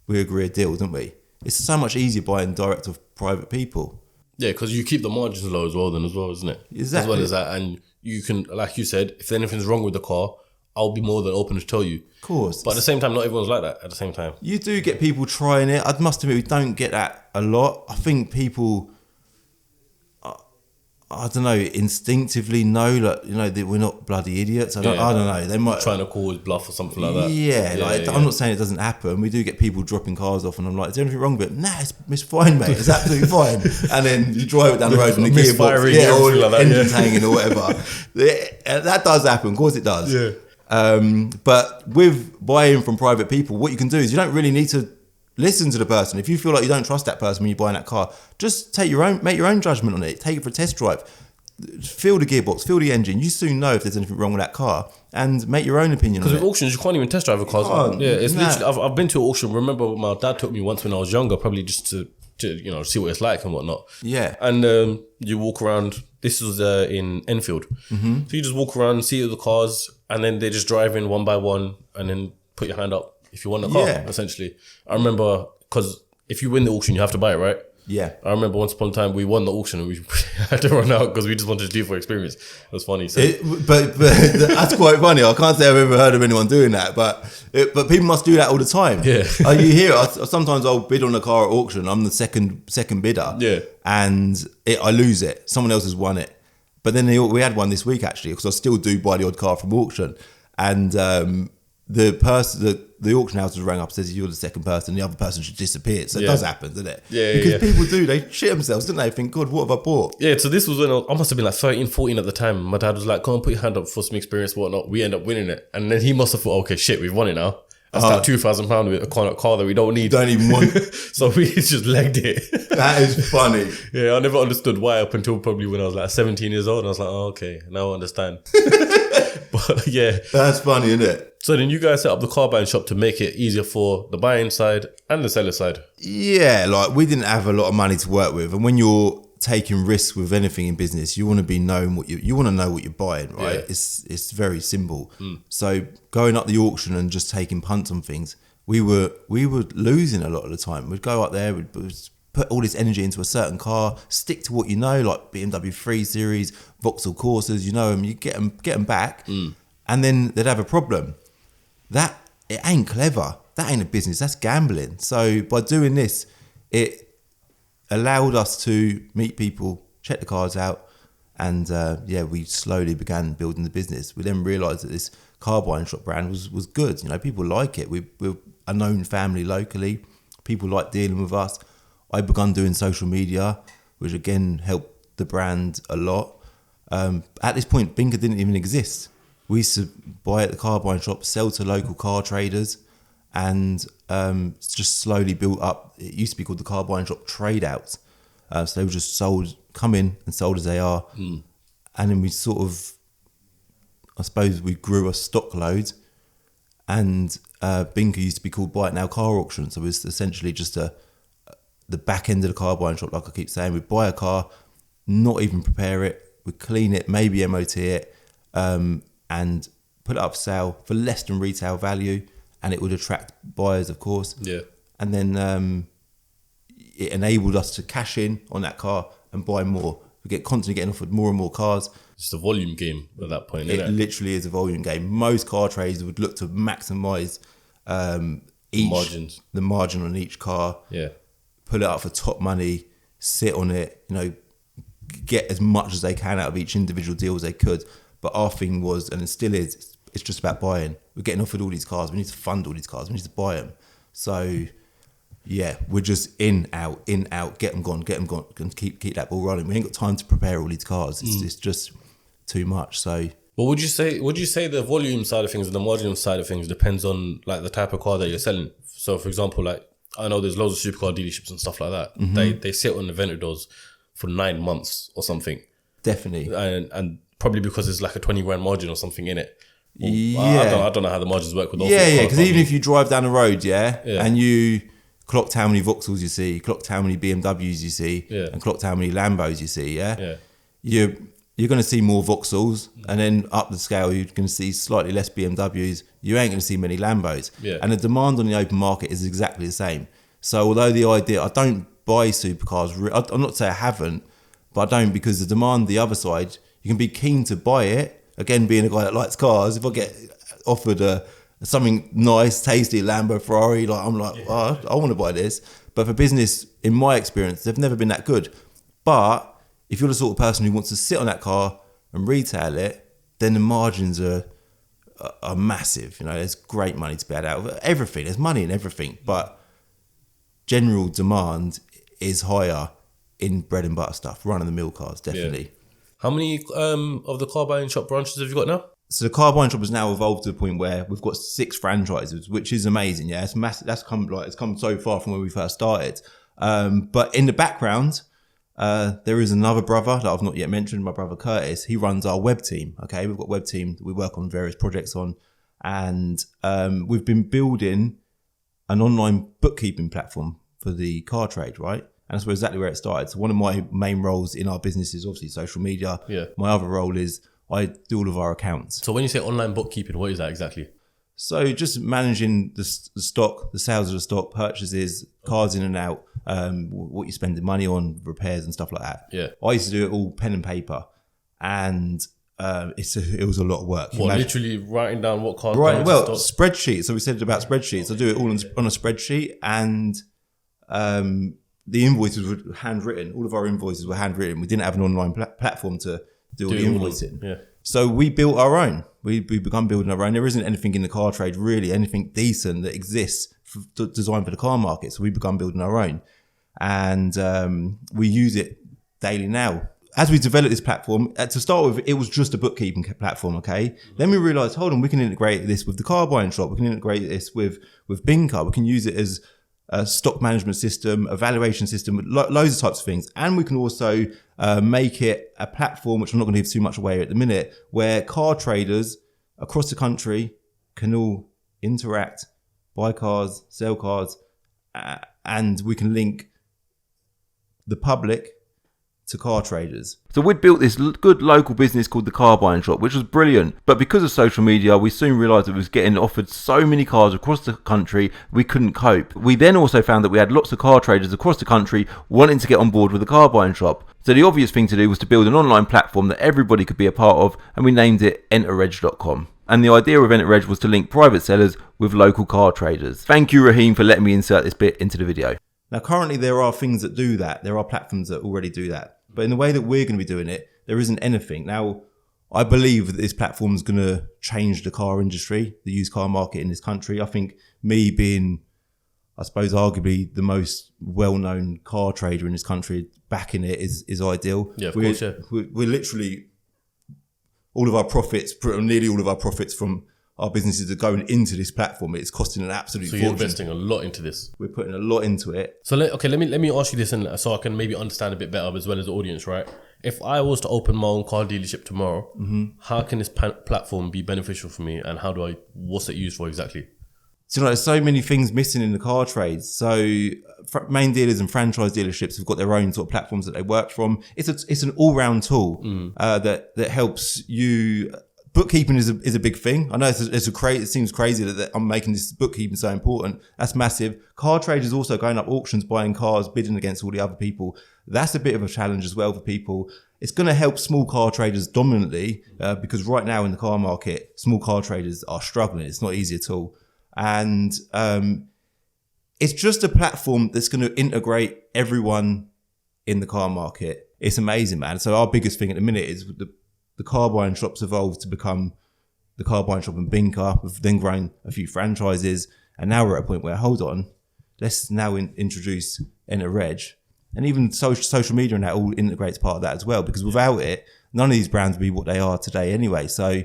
We agree a deal, don't we? It's so much easier buying direct of private people. Yeah, because you keep the margins low as well, isn't it? Exactly. As well as that. And you can, like you said, if anything's wrong with the car, I'll be more than open to tell you. Of course. But at the same time, not everyone's like that at the same time. You do get people trying it. I must admit, we don't get that a lot. I think people, I don't know, instinctively know that we're not bloody idiots. I don't know. They might trying to call his bluff or something like that. Yeah. I'm not saying it doesn't happen. We do get people dropping cars off, and I'm like, is there anything wrong with it? Nah, it's fine, mate. It's absolutely fine. And then you drive it down the road and the gearbox, or like engine's hanging or whatever. That does happen. Of course, it does. Yeah. But with buying from private people, what you can do is you don't really need to listen to the person. If you feel like you don't trust that person when you're buying that car, just make your own judgment on it. Take it for a test drive. Feel the gearbox, feel the engine. You soon know if there's anything wrong with that car, and make your own opinion on it. Because with auctions, you can't even test drive a car. Yeah, it's literally. I've been to an auction. Remember, my dad took me once when I was younger, probably just to see what it's like and whatnot. Yeah. And you walk around. This was in Enfield. Mm-hmm. So you just walk around, see the cars, and then they just drive in one by one, and then put your hand up if you want the car, essentially. I remember, because if you win the auction, you have to buy it, right? Yeah. I remember once upon a time we won the auction and we had to run out because we just wanted to do it for experience. It was funny. So. But that's quite funny. I can't say I've ever heard of anyone doing that, but people must do that all the time. Yeah. You hear it. Sometimes I'll bid on a car at auction. I'm the second bidder. Yeah. And I lose it. Someone else has won it. But then we had one this week actually, because I still do buy the odd car from auction. And the auction house was rang up and says, you're the second person, the other person should disappear. So it does happen, doesn't it? Yeah. Because people do, they shit themselves, don't they? Think, God, what have I bought? Yeah, so this was when I must have been like 13, 14 at the time. My dad was like, come on, put your hand up for some experience, whatnot. We end up winning it. And then he must have thought, okay, shit, we've won it now. That's that £2,000 with a car that we don't need. Don't even want. So we just legged it. That is funny. Yeah, I never understood why up until probably when I was like 17 years old. And I was like, oh, okay, now I understand. But yeah. That's funny, isn't it? So then you guys set up the car buying shop to make it easier for the buying side and the seller side. Yeah, like we didn't have a lot of money to work with. And when you're taking risks with anything in business, you want to be known what you want to know what you're buying, right? Yeah. It's very simple. So going up the auction and just taking punts on things, we were losing a lot of the time. We'd go up there, we'd put all this energy into a certain car, stick to what you know, like BMW 3 Series, Vauxhall Corsas, you know them, you get them back, and then they'd have a problem. It ain't clever. That ain't a business. That's gambling. So by doing this, it allowed us to meet people, check the cars out, and we slowly began building the business. We then realised that this car buying shop brand was good. You know, people like it. We're a known family locally. People like dealing with us. I begun doing social media, which again helped the brand a lot. At this point, Binca didn't even exist. We used to buy at the car buying shop, sell to local car traders, and just slowly built up. It used to be called the car buying shop trade outs. So they were just come in and sold as they are. And then we sort of, I suppose we grew a stock load, and Binca used to be called Buy It Now Car Auction. So it was essentially just the back end of the car buying shop, like I keep saying. We'd buy a car, not even prepare it, we'd clean it, maybe MOT it, and put it up for sale for less than retail value, and it would attract buyers, of course. Yeah. And then it enabled us to cash in on that car and buy more. We get constantly getting offered more and more cars. It's a volume game at that point, isn't it? It literally is a volume game. Most car traders would look to maximise the margin on each car. Yeah. Put it up for top money, sit on it, you know, get as much as they can out of each individual deal as they could. But our thing was, and it still is, it's just about buying. We're getting offered all these cars. We need to fund all these cars. We need to buy them. So, yeah, we're just in, out, get them gone, and keep that ball rolling. We ain't got time to prepare all these cars. It's just too much. So, well, would you say the volume side of things and the margin side of things depends on like the type of car that you're selling? So, for example, like I know there's loads of supercar dealerships and stuff like that. They sit on the vendor doors for 9 months or something. Definitely, and probably because there's like a 20 grand margin or something in it. Well, yeah, I don't know how the margins work with. Yeah, because even if you drive down the road, and you clocked how many Vauxhalls you see, clocked how many BMWs you see, and clocked how many Lambos you see, you're going to see more Vauxhalls, and then up the scale, you're going to see slightly less BMWs. You ain't going to see many Lambos. And the demand on the open market is exactly the same. So although the idea, I don't buy supercars, I'm not saying I haven't, but I don't, because the demand, the other side, you can be keen to buy it. Again, being a guy that likes cars, if I get offered something nice, tasty, Lambo, Ferrari, like I'm like, oh, I want to buy this. But for business, in my experience, they've never been that good. But if you're the sort of person who wants to sit on that car and retail it, then the margins are massive. You know, there's great money to be had out of everything. There's money in everything, but general demand is higher in bread and butter stuff, run-of-the-mill cars, definitely. Yeah. How many of the car buying shop branches have you got now? So the car buying shop has now evolved to the point where we've got 6 franchises, which is amazing. Yeah, it's massive. It's come so far from where we first started. But in the background, there is another brother that I've not yet mentioned, my brother Curtis. He runs our web team. Okay, we've got web team that we work on various projects on, and we've been building an online bookkeeping platform for the car trade, right? And that's exactly where it started. So one of my main roles in our business is obviously social media. Yeah. My other role is I do all of our accounts. So when you say online bookkeeping, what is that exactly? So just managing the stock, the sales of the stock, purchases, cars in and out, what you're spending money on, repairs and stuff like that. Yeah. I used to do it all pen and paper, and it was a lot of work. What, literally writing down what cars? Right. Well, spreadsheets. So we said about spreadsheets. I do it all on a spreadsheet, and the invoices were handwritten. All of our invoices were handwritten. We didn't have an online platform to do all the invoicing. Yeah. So we built our own. We began building our own. There isn't anything in the car trade, really, anything decent that exists designed for the car market. So we began building our own. And we use it daily now. as we developed this platform, to start with, it was just a bookkeeping platform, okay? Then we realized, hold on, we can integrate this with the car buying shop. We can integrate this with Binca. We can use it as a stock management system, a valuation system, loads of types of things. And we can also make it a platform, which I'm not going to give too much away at the minute, where car traders across the country can all interact, buy cars, sell cars, and we can link the public to car traders. So we'd built this good local business called the Car Buying Shop, which was brilliant. But because of social media, we soon realised it was getting offered so many cars across the country, we couldn't cope. We then also found that we had lots of car traders across the country wanting to get on board with the Car Buying Shop. So the obvious thing to do was to build an online platform that everybody could be a part of, and we named it enterreg.com. And the idea of enterreg was to link private sellers with local car traders. Thank you, Raheem, for letting me insert this bit into the video. Now, currently there are things that do that. There are platforms that already do that. But in the way that we're going to be doing it, there isn't anything. Now, I believe that this platform is going to change the car industry, the used car market in this country. I think me being, I suppose, arguably the most well-known car trader in this country, backing it is ideal. Yeah, of course, yeah. We're literally, nearly all of our profits from our businesses are going into this platform. It's costing an absolute fortune. So you're investing a lot into this. We're putting a lot into it. So let me ask you this, and so I can maybe understand a bit better as well as the audience, right? If I was to open my own car dealership tomorrow, how can this platform be beneficial for me, and what's it used for exactly? So there's so many things missing in the car trades. So main dealers and franchise dealerships have got their own sort of platforms that they work from. It's an all-round tool that helps you. Bookkeeping is a big thing. I know it seems crazy that I'm making this bookkeeping so important. That's massive. Car traders also going up auctions, buying cars, bidding against all the other people. That's a bit of a challenge as well for people. It's going to help small car traders dominantly because right now in the car market, small car traders are struggling. It's not easy at all. And it's just a platform that's going to integrate everyone in the car market. It's amazing, man. So our biggest thing at the minute is the car buying shops evolved to become the car buying shop in Binca. We've then grown a few franchises, and now we're at a point where, hold on, let's now introduce enterreg, and even social media and that all integrates part of that as well. Because without it, none of these brands would be what they are today anyway. So,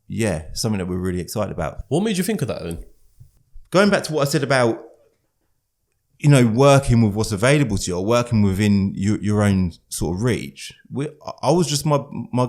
yeah, something that we're really excited about. What made you think of that then? Going back to what I said about, working with what's available to you, or working within your own sort of reach. I was just my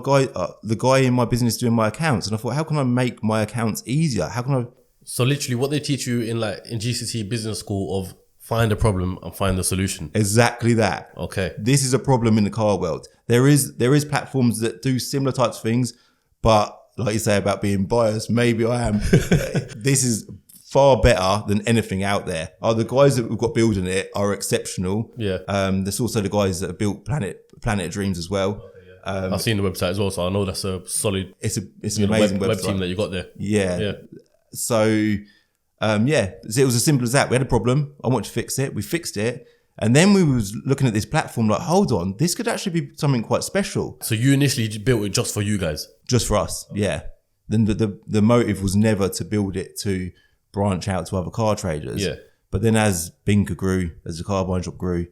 guy, the guy in my business doing my accounts, and I thought, how can I make my accounts easier? How can I? So literally, what they teach you in GCT business school of find a problem and find the solution. Exactly that. Okay. This is a problem in the car world. There is platforms that do similar types of things, but like you say about being biased, maybe I am. This is far better than anything out there. The guys that we've got building it are exceptional. Yeah. There's also the guys that have built Planet of Dreams as well. I've seen the website as well, so I know that's a solid. It's an amazing web team that you got there. Yeah. So, it was as simple as that. We had a problem. I wanted to fix it. We fixed it. And then we was looking at this platform like, hold on, this could actually be something quite special. So you initially built it just for you guys? Just for us, yeah. Then the motive was never to build it to branch out to other car traders. Yeah. But then as Binca grew, as the car buying shop grew,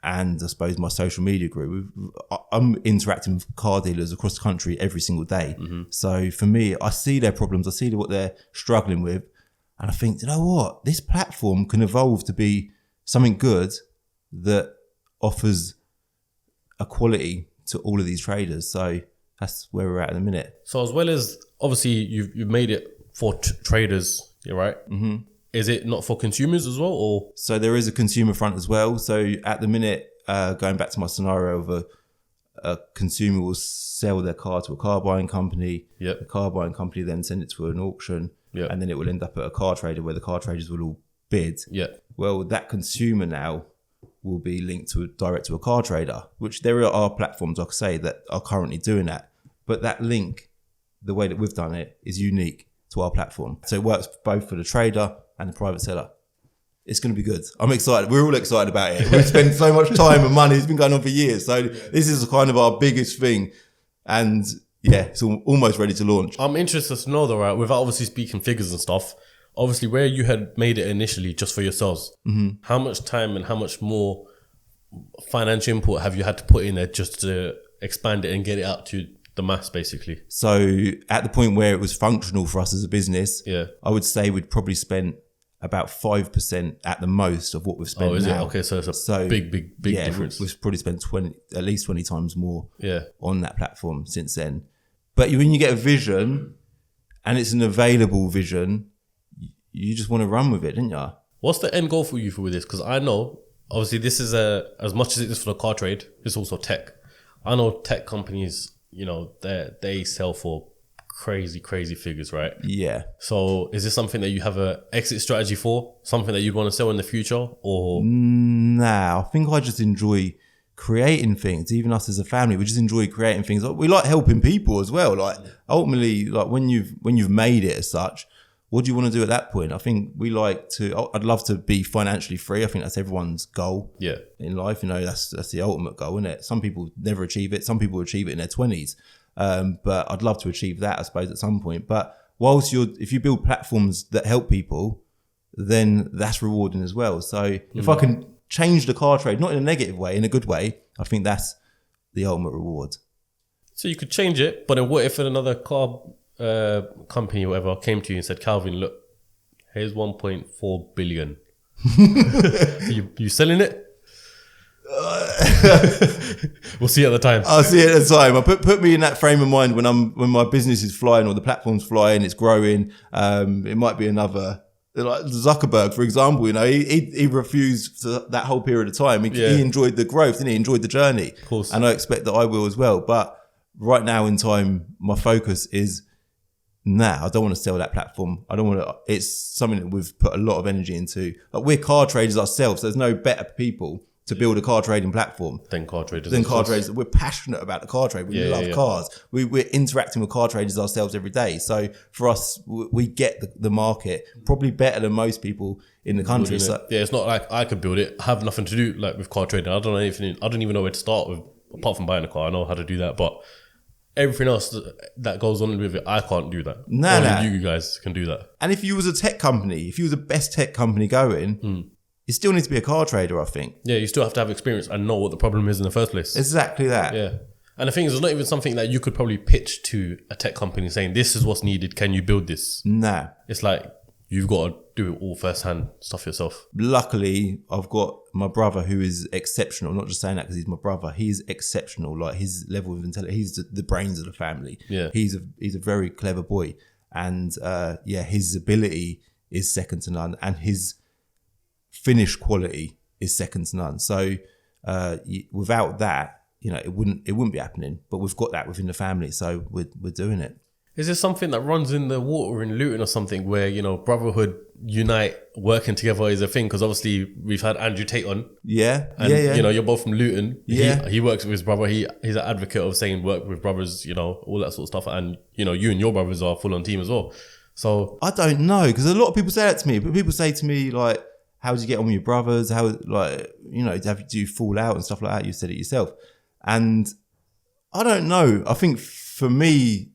and I suppose my social media grew, I'm interacting with car dealers across the country every single day. So for me, I see their problems, I see what they're struggling with, and I think, you know what? This platform can evolve to be something good that offers a quality to all of these traders. So that's where we're at in a minute. So as well as, obviously, you've made it for traders, you're right? Mm-hmm. Is it not for consumers as well? Or so there is a consumer front as well. So at the minute, going back to my scenario of a consumer will sell their car to a car buying company. Yep. The car buying company then send it to an auction. Yep. And then it will end up at a car trader where the car traders will all bid. Yeah. Well, that consumer now will be linked direct to a car trader, which there are platforms, like I say, that are currently doing that. But that link, the way that we've done it, is unique to our platform. So it works both for the trader and the private seller. It's going to be good. I'm excited. We're all excited about it. We've spent so much time and money. It's been going on for years. So this is kind of our biggest thing. And yeah, it's almost ready to launch. I'm interested to know though, right, without obviously speaking figures and stuff, obviously where you had made it initially just for yourselves, how much time and how much more financial input have you had to put in there just to expand it and get it out to the mass, basically? So at the point where it was functional for us as a business, Yeah. I would say we'd probably spent about 5% at the most of what we've spent. Oh, is now. it? Okay, so it's a big difference. We've probably spent at least 20 times more Yeah. on that platform since then. But when you get a vision and it's an available vision, you just want to run with it, don't you? What's the end goal for you with this? Because I know, obviously, this is as much as it is for the car trade, it's also tech. I know tech companies, you know, they sell for crazy figures, right? Yeah. So is this something that you have a exit strategy for? Something that you'd want to sell in the future? Or Nah, I think I just enjoy creating things. Even us as a family, we just enjoy creating things. We like helping people as well. Like ultimately, like when you've made it as such, what do you want to do at that point? I think we like to. I'd love to be financially free. I think that's everyone's goal. Yeah. In life, you know, that's the ultimate goal, isn't it? Some people never achieve it. Some people achieve it in their 20s. But I'd love to achieve that, I suppose, at some point. But if you build platforms that help people, then that's rewarding as well. So if I can change the car trade, not in a negative way, in a good way, I think that's the ultimate reward. So you could change it, but then what if another car company or whatever came to you and said, Calvin, look, here's 1.4 billion. you selling it? We'll see at the time. I'll see it at the time. I put me in that frame of mind when my business is flying or the platform's flying, it's growing. It might be another, like Zuckerberg, for example. You know, he refused that whole period of time. He enjoyed the growth, didn't he? He enjoyed the journey. Of course. And I expect that I will as well. But right now in time, my focus is, I don't want to sell that platform. I don't want to. It's something that we've put a lot of energy into. Like, we're car traders ourselves. There's no better people to build a car trading platform than car traders. We're passionate about the car trade. We love cars. We're interacting with car traders ourselves every day. So for us, we get the market probably better than most people in the country. So it's not like I could build it. I have nothing to do like with car trading. I don't know anything. I don't even know where to start with apart from buying a car. I know how to do that, but everything else that goes on with it, I can't do that. Only you guys can do that. And if you was a tech company, if you was the best tech company going, you still need to be a car trader, I think. Yeah, you still have to have experience and know what the problem is in the first place. Exactly that. Yeah. And the thing is, it's not even something that you could probably pitch to a tech company saying, this is what's needed. Can you build this? Nah. It's like, you've got to do it all firsthand stuff yourself. Luckily, I've got my brother who is exceptional. I'm not just saying that because he's my brother. He's exceptional. Like, his level of intelligence, he's the brains of the family. Yeah. He's a very clever boy. And his ability is second to none. And his finish quality is second to none. So without that, you know, it wouldn't be happening. But we've got that within the family, so we're doing it. Is there something that runs in the water in Luton or something where, you know, brotherhood, unite, working together is a thing? Because obviously we've had Andrew Tate on. Yeah. And, you know, you're both from Luton. Yeah. He works with his brother. He's an advocate of saying work with brothers, you know, all that sort of stuff. And, you know, you and your brothers are full on team as well. So I don't know, because a lot of people say that to me. But people say to me, like, how do you get on with your brothers? How, like, you know, do you fall out and stuff like that? You said it yourself. And I don't know. I think for me,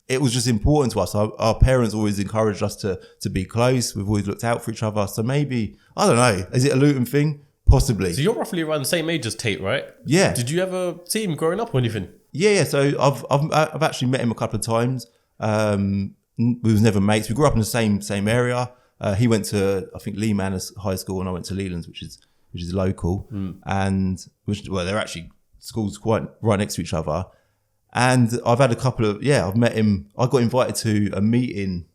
it was just important to us. Our parents always encouraged us to be close. We've always looked out for each other. So maybe, I don't know, is it a Luton thing? Possibly. So you're roughly around the same age as Tate, right? Yeah. Did you ever see him growing up or anything? Yeah. So I've actually met him a couple of times. We was never mates. We grew up in the same area. He went to, I think, Lee Manor High School, and I went to Leland's, which is local. And they're actually schools quite right next to each other. And I've had a couple of, I've met him. I got invited to a meeting.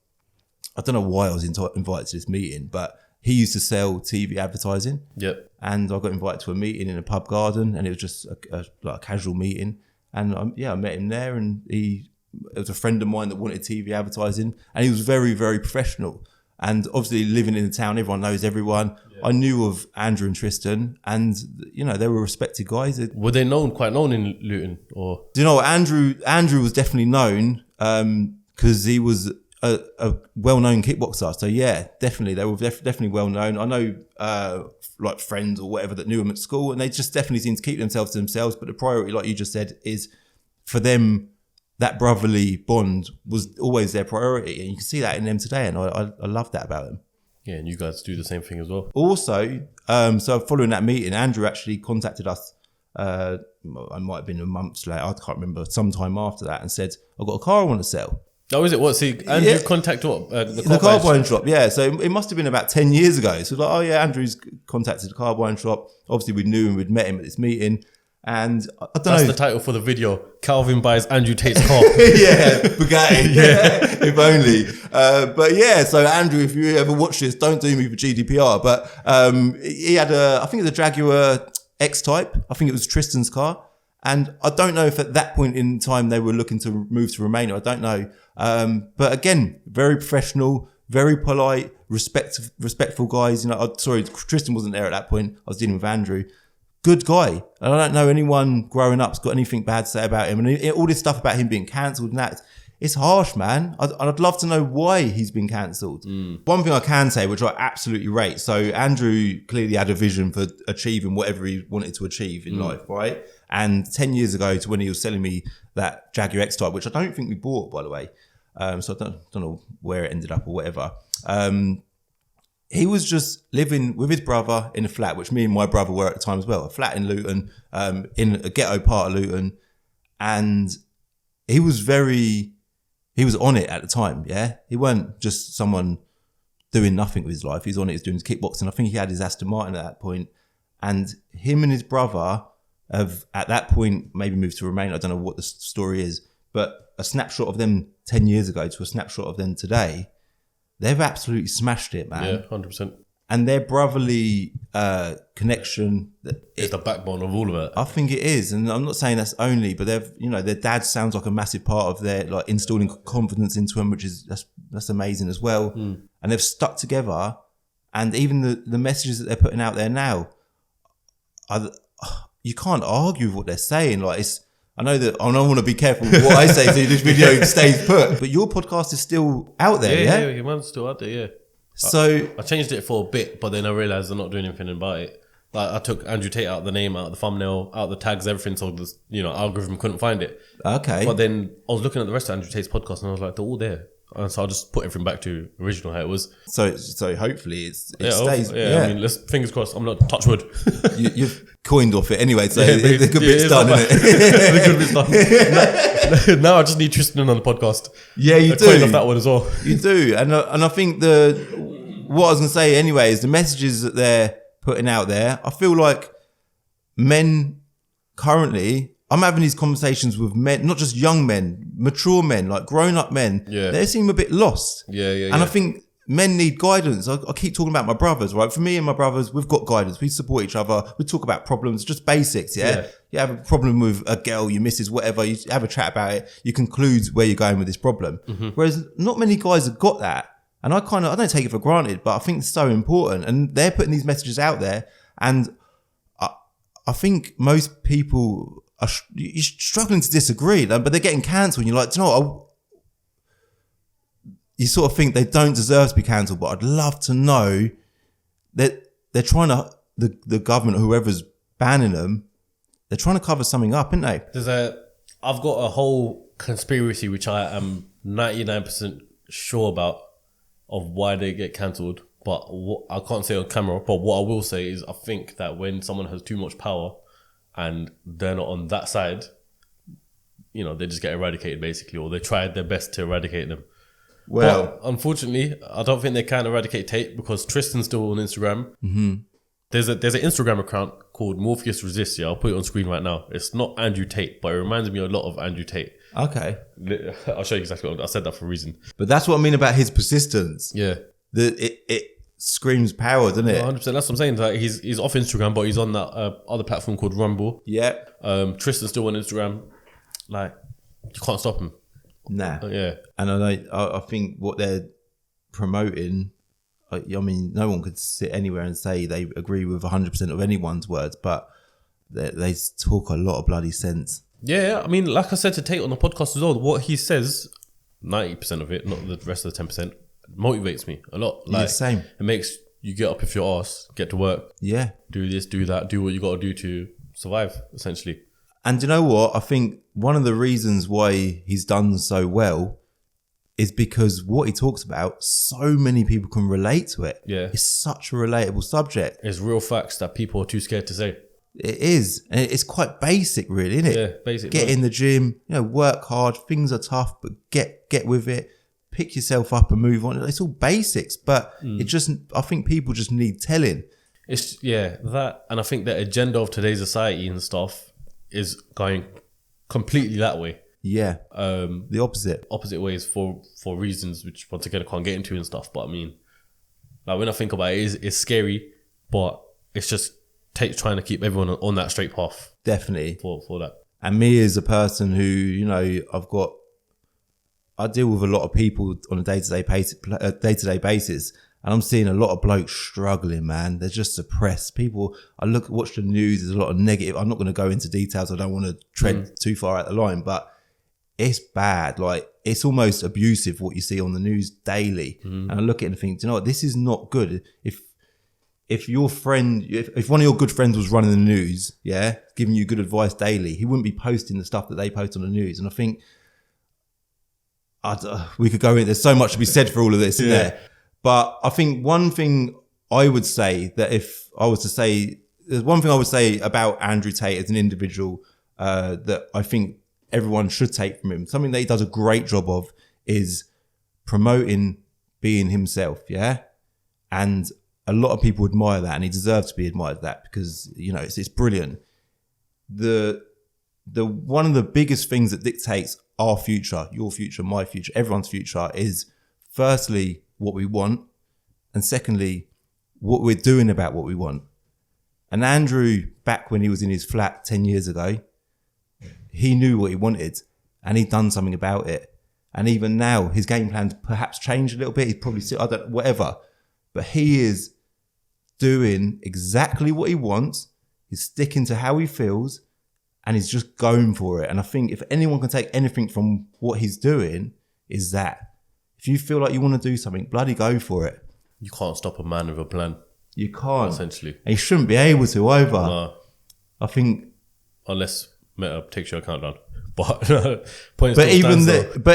I don't know why I was invited to this meeting, but he used to sell TV advertising. Yep. And I got invited to a meeting in a pub garden, and it was just a casual meeting. And I met him there, and it was a friend of mine that wanted TV advertising, and he was very, very professional. And obviously living in the town, everyone knows everyone. Yeah. I knew of Andrew and Tristan, and, you know, they were respected guys. Were they quite known in Luton? Or do you know what? Andrew was definitely known because he was a well-known kickboxer. So yeah, definitely. They were definitely well-known. I know like friends or whatever that knew him at school, and they just definitely seemed to keep themselves to themselves. But the priority, like you just said, is for them, that brotherly bond was always their priority, and you can see that in them today, and I love that about them. Yeah, and you guys do the same thing as well. Also, so following that meeting, Andrew actually contacted us. I might have been a month later, I can't remember, sometime after that, and said, I've got a car I want to sell. Oh, is it? What? See, Andrew contact what? The car buying shop, yeah. So it must have been about 10 years ago. So like, oh yeah, Andrew's contacted the car buying shop. Obviously, we knew and we'd met him at this meeting. And I don't know. That's the title for the video. Calvin buys Andrew Tate's car. Yeah, Bugatti. Yeah, if only. But yeah, so Andrew, if you ever watch this, don't do me for GDPR. But he had I think it was a Jaguar X-Type. I think it was Tristan's car. And I don't know if at that point in time they were looking to move to Romania. I don't know. But again, very professional, very polite, respectful guys. You know, sorry, Tristan wasn't there at that point. I was dealing with Andrew. Good guy. And I don't know anyone growing up's got anything bad to say about him. And all this stuff about him being cancelled and that, it's harsh, man. I'd love to know why he's been cancelled. One thing I can say, which I absolutely rate. So Andrew clearly had a vision for achieving whatever he wanted to achieve in life, right? And 10 years ago to when he was selling me that Jaguar X-Type, which I don't think we bought, by the way. So I don't know where it ended up or whatever. He was just living with his brother in a flat, which me and my brother were at the time as well, a flat in Luton, in a ghetto part of Luton. And he was on it at the time, yeah? He weren't just someone doing nothing with his life. He was on it, he was doing his kickboxing. I think he had his Aston Martin at that point. And him and his brother have, at that point, maybe moved to Romania. I don't know what the story is. But a snapshot of them 10 years ago to a snapshot of them today, they've absolutely smashed it, man. Yeah, 100%. And their brotherly connection It's the backbone of all of it. I think it is, and I'm not saying that's only, but their dad sounds like a massive part of their like installing confidence into them, which is that's amazing as well. And they've stuck together, and even the messages that they're putting out there now, you can't argue with what they're saying. Like I know that I don't want to be careful with what I say so this video stays put, but your podcast is still out there, yeah? Yeah, mine's still out there, yeah. So I changed it for a bit, but then I realised I'm not doing anything about it. Like I took Andrew Tate out, the name out, the thumbnail out, the tags, everything, so the algorithm couldn't find it. Okay. But then I was looking at the rest of Andrew Tate's podcast, and I was like, they're all there. And so I just put everything back to original how it was. So hopefully it stays. I mean, let's fingers crossed. I'm not touch wood. You've coined off it anyway, so Yeah, the good bit's done, isn't it? The good bit's done. Now I just need Tristan on the podcast. Yeah, you do. Coin off that one as well. You do, and I think what I was going to say anyway is the messages that they're putting out there. I feel like men currently, I'm having these conversations with men, not just young men, mature men, like grown-up men. Yeah. They seem a bit lost. Yeah. And I think men need guidance. I keep talking about my brothers, right? For me and my brothers, we've got guidance. We support each other. We talk about problems, just basics, yeah? You have a problem with a girl, your missus, whatever. You have a chat about it. You conclude where you're going with this problem. Whereas not many guys have got that. And I don't take it for granted, but I think it's so important. And they're putting these messages out there. And I think most people you're struggling to disagree, but they're getting cancelled. And you're like, do you know what? You sort of think they don't deserve to be cancelled, but I'd love to know that they're trying to, the government, whoever's banning them, they're trying to cover something up, aren't they? I've got a whole conspiracy which I am 99% sure about of why they get cancelled, but I can't say on camera. But what I will say is I think that when someone has too much power and they're not on that side, they just get eradicated basically, or they tried their best to eradicate them. Well, but unfortunately, I don't think they can eradicate Tate because Tristan's still on Instagram. There's an Instagram account called Morpheus Resist. Yeah, I'll put it on screen right now. It's not Andrew Tate, but it reminds me a lot of Andrew Tate. Okay. I'll show you exactly what I said that for a reason. But that's what I mean about his persistence. Yeah. It screams power, doesn't it? 100%. That's what I'm saying. Like he's off Instagram, but he's on that other platform called Rumble. Yeah. Tristan's still on Instagram. Like, you can't stop him. Nah. Yeah. And I think what they're promoting, I mean, no one could sit anywhere and say they agree with 100% of anyone's words, but they talk a lot of bloody sense. Yeah, I mean, like I said to Tate on the podcast as well, what he says, 90% of it, not the rest of the 10%, motivates me a lot. Like, yeah, same. It makes you get up off your ass, get to work. Yeah. Do this, do that, do what you got to do to survive, essentially. And you know what? I think one of the reasons why he's done so well is because what he talks about, so many people can relate to it. Yeah. It's such a relatable subject. It's real facts that people are too scared to say. It is. And it's quite basic, really, isn't it? Yeah, basic. Get in the gym, work hard. Things are tough, but get with it. Pick yourself up and move on. It's all basics, but I think people just need telling. It's that, and I think the agenda of today's society and stuff is going completely that way. Yeah. The opposite ways for reasons which once again I can't get into and stuff. But I mean, like when I think about it, it's scary, but it's just trying to keep everyone on that straight path. Definitely. For that. And me as a person who, I deal with a lot of people on a day-to-day basis, and I'm seeing a lot of blokes struggling, man. They're just suppressed. People, watch the news, there's a lot of negative. I'm not going to go into details. I don't want to tread too far out the line, but it's bad. Like, it's almost abusive what you see on the news daily. And I look at it and think, do you know what? This is not good. If your friend, if one of your good friends was running the news, giving you good advice daily, he wouldn't be posting the stuff that they post on the news. And I think we could go in. There's so much to be said for all of this, isn't there? But I think one thing I would say that if I was to say, there's one thing I would say about Andrew Tate as an individual that I think everyone should take from him. Something that he does a great job of is promoting being himself, and a lot of people admire that, and he deserves to be admired that because it's brilliant. The one of the biggest things that dictates our future, your future, my future, everyone's future is firstly what we want, and secondly what we're doing about what we want. And Andrew, back when he was in his flat 10 years ago, he knew what he wanted and he'd done something about it. And even now, his game plan's perhaps changed a little bit. He's probably still, whatever. But he is doing exactly what he wants. He's sticking to how he feels and he's just going for it. And I think if anyone can take anything from what he's doing, is that. If you feel like you want to do something, bloody go for it. You can't stop a man with a plan. You can't. Essentially. And you shouldn't be able to either. No. I think... Unless Meta takes your account down. But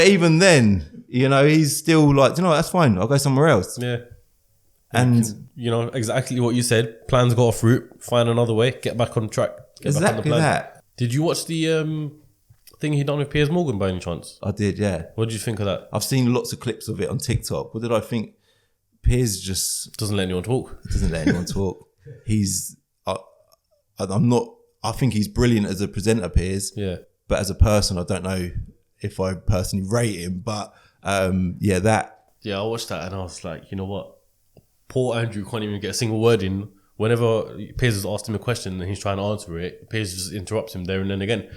even then, he's still like, that's fine. I'll go somewhere else. Yeah. And exactly what you said. Plans got off route. Find another way. Get back on track. Get back on the plan. That. Did you watch the thing he done with Piers Morgan by any chance? I did, yeah. What did you think of that? I've seen lots of clips of it on TikTok. What did I think? Piers just doesn't let anyone talk. Doesn't let anyone talk. He's, I think he's brilliant as a presenter, Piers. Yeah. But as a person, I don't know if I personally rate him. But that. Yeah, I watched that and I was like, you know what? Poor Andrew can't even get a single word in. Whenever Piers has asked him a question and he's trying to answer it, Piers just interrupts him there and then again.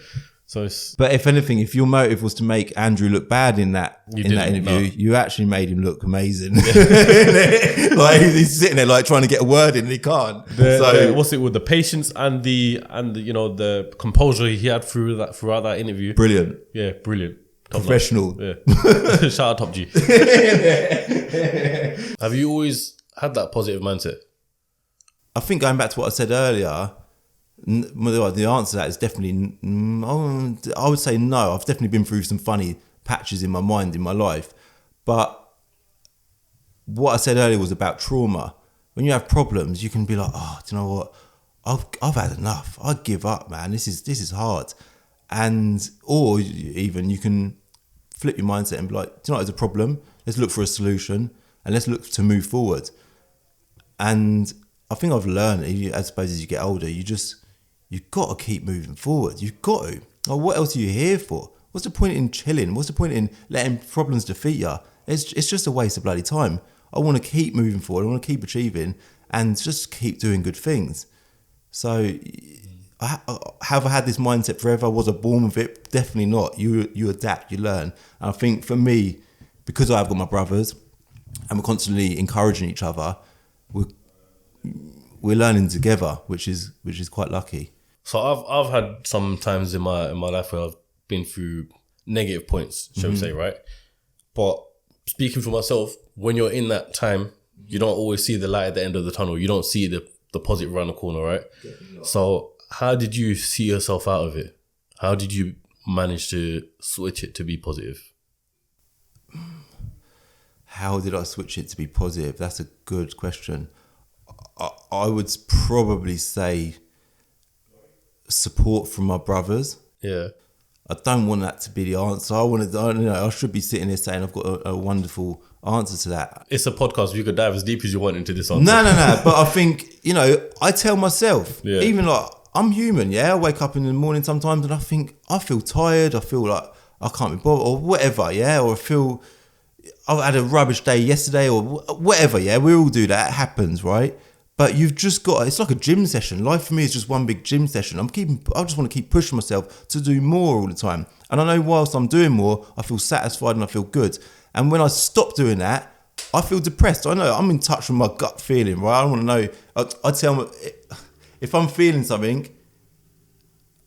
So but if anything, if your motive was to make Andrew look bad in that interview, you actually made him look amazing. Yeah. Like he's sitting there like trying to get a word in and he can't. What's it with the patience and the the composure he had throughout that interview? Brilliant. Yeah, brilliant. Top professional. Notch. Yeah. Shout out Top G. Have you always had that positive mindset? I think going back to what I said earlier, the answer to that is definitely, I would say no. I've definitely been through some funny patches in my mind, in my life. But what I said earlier was about trauma. When you have problems, you can be like, oh, do you know what? I've had enough. I give up, man. This is hard. Or even you can flip your mindset and be like, do you know what, there's a problem. Let's look for a solution and let's look to move forward. And I think I've learned, I suppose as you get older, you've got to keep moving forward. You've got to. Oh, what else are you here for? What's the point in chilling? What's the point in letting problems defeat you? It's just a waste of bloody time. I want to keep moving forward. I want to keep achieving and just keep doing good things. So have I had this mindset forever? Was I born with it? Definitely not. You adapt, you learn. And I think for me, because I've got my brothers and we're constantly encouraging each other, we're learning together, which is quite lucky. So I've had some times in my life where I've been through negative points, shall we say, right? But speaking for myself, when you're in that time, you don't always see the light at the end of the tunnel. You don't see the positive around the corner, right? So how did you see yourself out of it? How did you manage to switch it to be positive? How did I switch it to be positive? That's a good question. I would probably say support from my brothers. Yeah. I don't want that to be the answer. I should be sitting here saying I've got a wonderful answer to that. It's a podcast. You could dive as deep as you want into this answer. No. But I think, I tell myself, Yeah. even like, I'm human, yeah? I wake up in the morning sometimes and I think, I feel tired. I feel like I can't be bothered or whatever, yeah? Or I feel I had a rubbish day yesterday or whatever, yeah? We all do that. It happens, right? But you've just got, it's like a gym session. Life for me is just one big gym session. I just want to keep pushing myself to do more all the time. And I know whilst I'm doing more, I feel satisfied and I feel good. And when I stop doing that, I feel depressed. I know I'm in touch with my gut feeling, right? I want to know, I tell, if I'm feeling something,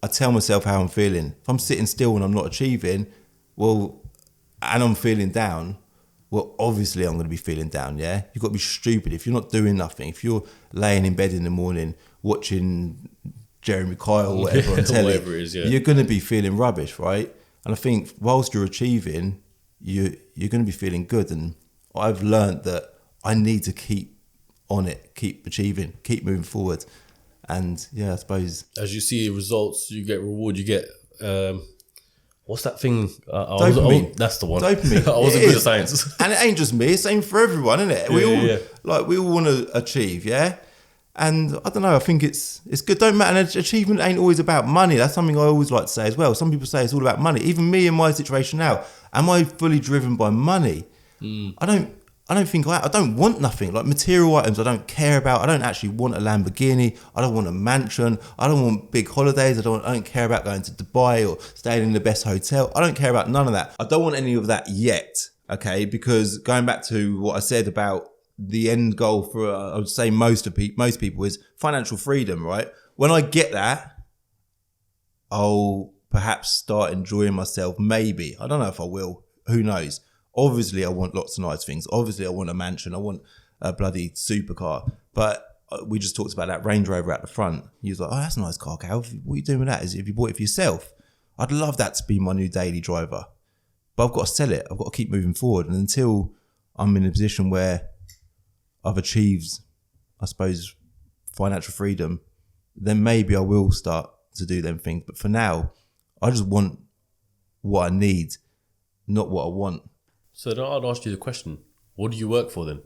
I tell myself how I'm feeling. If I'm sitting still and I'm not achieving, and I'm feeling down, well, obviously I'm going to be feeling down, yeah? You've got to be stupid. If you're not doing nothing, if you're laying in bed in the morning watching Jeremy Kyle or whatever on telly, whatever it is, yeah. You're going to be feeling rubbish, right? And I think whilst you're achieving, you're going to be feeling good. And I've learned that I need to keep on it, keep achieving, keep moving forward. And yeah, I suppose... As you see results, you get reward, you get... what's that thing? Dopamine. That's the one. Dopamine. I wasn't good at science. And it ain't just me, it's same for everyone, isn't it? Yeah, We all want to achieve, yeah? And I don't know, I think it's good. Don't matter, and achievement ain't always about money. That's something I always like to say as well. Some people say it's all about money. Even me in my situation now, am I fully driven by money? I don't want nothing. Like material items I don't care about. I don't actually want a Lamborghini. I don't want a mansion. I don't want big holidays. I don't care about going to Dubai or staying in the best hotel. I don't care about none of that. I don't want any of that yet, okay? Because going back to what I said about the end goal for, I would say most people is financial freedom, right? When I get that, I'll perhaps start enjoying myself. Maybe. I don't know if I will. Who knows? Obviously, I want lots of nice things. Obviously, I want a mansion. I want a bloody supercar. But we just talked about that Range Rover at the front. He was like, oh, that's a nice car, Cal. What are you doing with that? Is it if you bought it for yourself? I'd love that to be my new daily driver. But I've got to sell it. I've got to keep moving forward. And until I'm in a position where I've achieved, I suppose, financial freedom, then maybe I will start to do them things. But for now, I just want what I need, not what I want. So then I'd ask you the question, what do you work for then?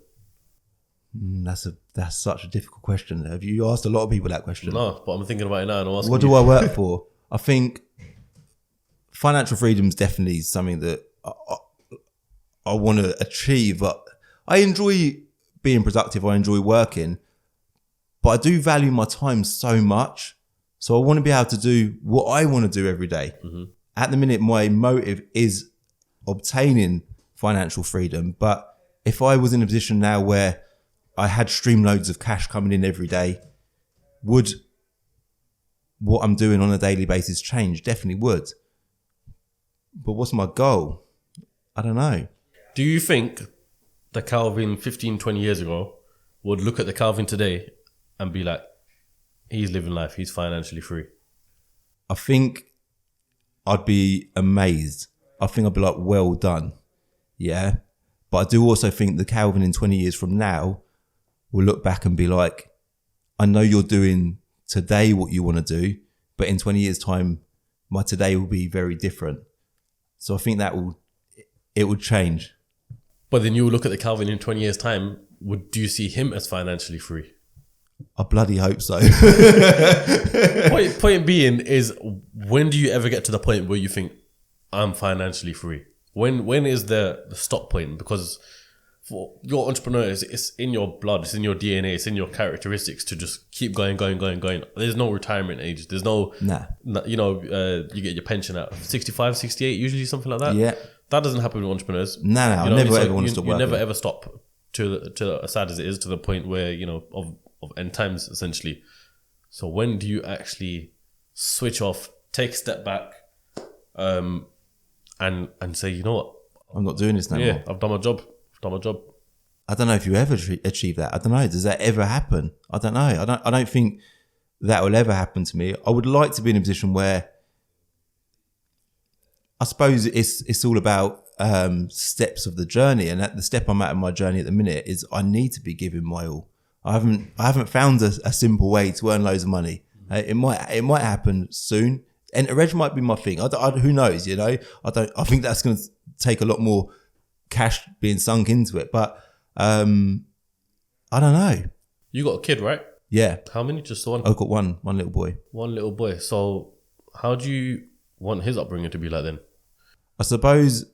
That's such a difficult question. Have you asked a lot of people that question? No, but I'm thinking about it now and I'm asking What do I work for? I think financial freedom is definitely something that I want to achieve. But I enjoy being productive. I enjoy working. But I do value my time so much. So I want to be able to do what I want to do every day. Mm-hmm. At the minute, my motive is obtaining financial freedom. But if I was in a position now where I had streamloads of cash coming in every day, would what I'm doing on a daily basis change? Definitely would. But what's my goal? I don't know. Do you think the Calvin 15, 20 years ago would look at the Calvin today and be like, he's living life, he's financially free? I think I'd be amazed. I think I'd be like, well done. Yeah. But I do also think the Calvin in 20 years from now will look back and be like, I know you're doing today what you want to do, but in 20 years' time, my today will be very different. So I think it would change. But then you look at the Calvin in 20 years' time, do you see him as financially free? I bloody hope so. Point being is, when do you ever get to the point where you think, I'm financially free? When is the stop point? Because for your entrepreneur, it's in your blood, it's in your DNA, it's in your characteristics to just keep going. There's no retirement age. There's no, you get your pension at 65, 68, usually something like that. Yeah. That doesn't happen with entrepreneurs. No, I never ever want to stop working. You never ever stop to as sad as it is, to the point where, of end times, essentially. So when do you actually switch off, take a step back, and say, you know what? I'm not doing this no more. I've done my job. I don't know if you ever achieve that. I don't know. Does that ever happen? I don't know. I don't think that will ever happen to me. I would like to be in a position where, I suppose it's all about steps of the journey, and at the step I'm at in my journey at the minute is I need to be giving my all. I haven't found a simple way to earn loads of money. It might happen soon. Enter might be my thing. Who knows? You know, I think that's going to take a lot more cash being sunk into it. But I don't know. You got a kid, right? Yeah. How many? Just the one? I've got one little boy. One little boy. So how do you want his upbringing to be like then? I suppose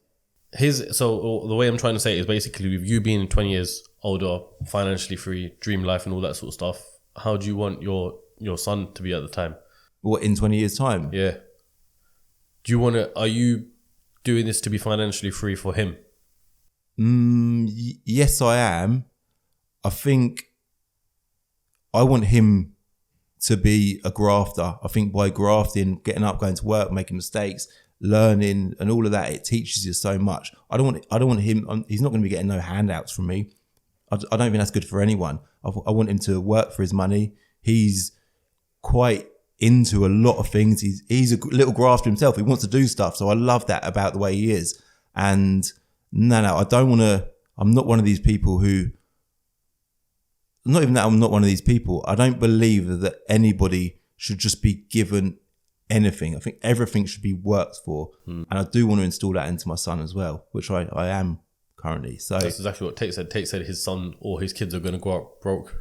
so the way I'm trying to say it is basically with you being 20 years older, financially free, dream life and all that sort of stuff, how do you want your son to be at the time? What, in 20 years time? Yeah. Are you doing this to be financially free for him? Yes, I am. I think I want him to be a grafter. I think by grafting, getting up, going to work, making mistakes, learning and all of that, it teaches you so much. I don't want him, he's not going to be getting no handouts from me. I don't think that's good for anyone. I want him to work for his money. He's quite into a lot of things. He's a little grafter himself. He wants to do stuff. So I love that about the way he is. And no, I don't want to, I'm not one of these people who, not even that I'm not one of these people. I don't believe that anybody should just be given anything. I think everything should be worked for. And I do want to install that into my son as well, which I am currently. So that's exactly what Tate said. Tate said his son or his kids are going to grow up broke,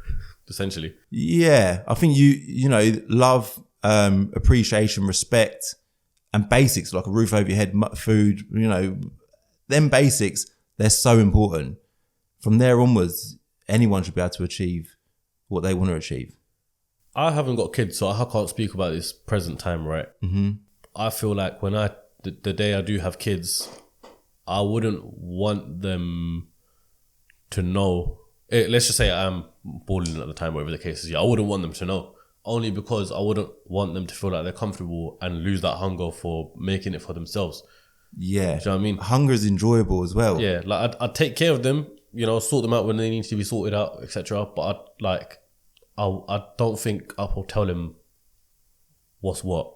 essentially. Yeah. I think you know, love, appreciation, respect and basics like a roof over your head, food, you know, them basics, they're so important. From there onwards, anyone should be able to achieve what they want to achieve. I haven't got kids, so I can't speak about this present time, right? Mm-hmm. I feel like when the day I do have kids, I wouldn't want them to know. Let's just say I'm balling at the time, whatever the case is. Yeah, I wouldn't want them to know. Only because I wouldn't want them to feel like they're comfortable and lose that hunger for making it for themselves. Yeah. Do you know what I mean? Hunger is enjoyable as well. Yeah, like I'd take care of them, you know, sort them out when they need to be sorted out, etc. But I don't think I will tell them what's what,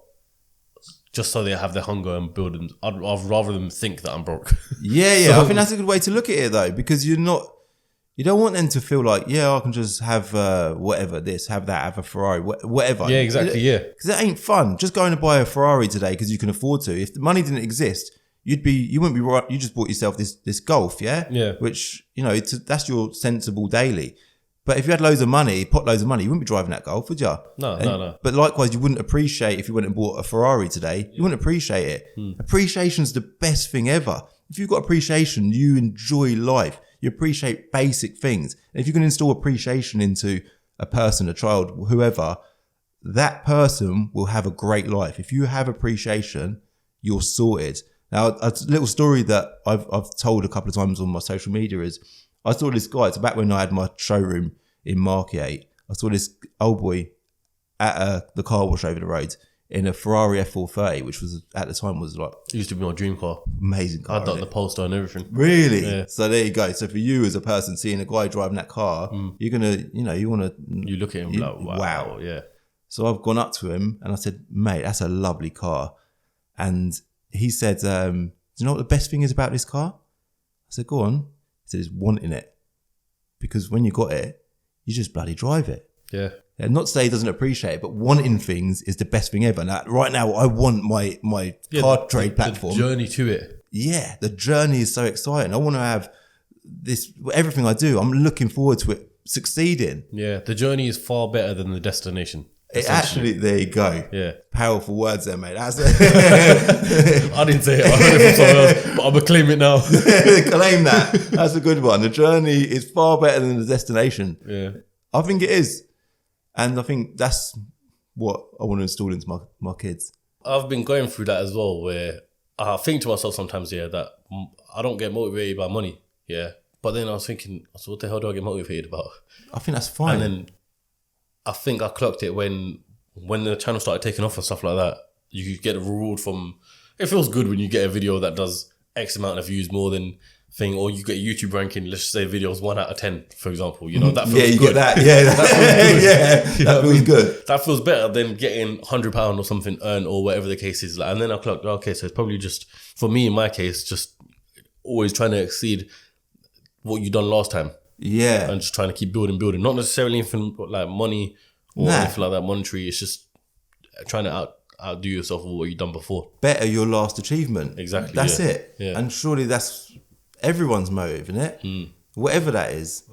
just so they have their hunger and build them. I'd rather them think that I'm broke. Yeah. So, I think that's a good way to look at it though, because you don't want them to feel like, yeah, I can just have whatever, this, have that, have a Ferrari, whatever. Yeah, exactly, yeah. Because that ain't fun. Just going to buy a Ferrari today because you can afford to. If the money didn't exist, you wouldn't be right. You just bought yourself this Golf, yeah? Yeah. Which, you know, that's your sensible daily. But if you had loads of money, you wouldn't be driving that Golf, would you? No. But likewise, you wouldn't appreciate if you went and bought a Ferrari today. You wouldn't appreciate it. Appreciation's the best thing ever. If you've got appreciation, you enjoy life. You appreciate basic things. And if you can install appreciation into a person, a child, whoever, that person will have a great life. If you have appreciation, you're sorted. Now, a little story that I've told a couple of times on my social media is I saw this guy. It's back when I had my showroom in Margate. I saw this old boy at the car wash over the road in a Ferrari F430, which was at the time was like, it used to be my dream car. Amazing car. I had the poster and everything. Really? Yeah. So there you go. So for you as a person seeing a guy driving that car, you're gonna, you look at him like, wow, yeah. So I've gone up to him and I said, mate, that's a lovely car. And he said, do you know what the best thing is about this car? I said, go on. He said, it's wanting it. Because when you got it, you just bloody drive it. Yeah. And not to say he doesn't appreciate it, but wanting things is the best thing ever. Now, right now, I want my car trade platform. The journey to it. Yeah, the journey is so exciting. I want to have this, everything I do, I'm looking forward to it succeeding. Yeah, the journey is far better than the destination. It actually, there you go. Yeah. Powerful words there, mate. That's I didn't say it. I heard it from someone else, but I'm going to claim it now. Claim that. That's a good one. The journey is far better than the destination. Yeah. I think it is. And I think that's what I want to install into my kids. I've been going through that as well, where I think to myself sometimes, yeah, that I don't get motivated by money. Yeah. But then I was thinking, so what the hell do I get motivated about? I think that's fine. And then I think I clocked it when the channel started taking off and stuff like that. You get a reward from, it feels good when you get a video that does X amount of views more than thing, or you get a YouTube ranking, let's just say videos 1 out of 10, for example. You know, that feels you good. Get that. Yeah, that feels good. Yeah, that feels good. That feels better than getting £100 or something earned or whatever the case is. Like, and then I clocked, okay, so it's probably just, for me in my case, just always trying to exceed what you done last time. Yeah. And just trying to keep building. Not necessarily anything like money or anything like that monetary. It's just trying to outdo yourself with what you've done before. Better your last achievement. Exactly. That's it. Yeah. And surely that's everyone's motive, isn't it? Whatever that is.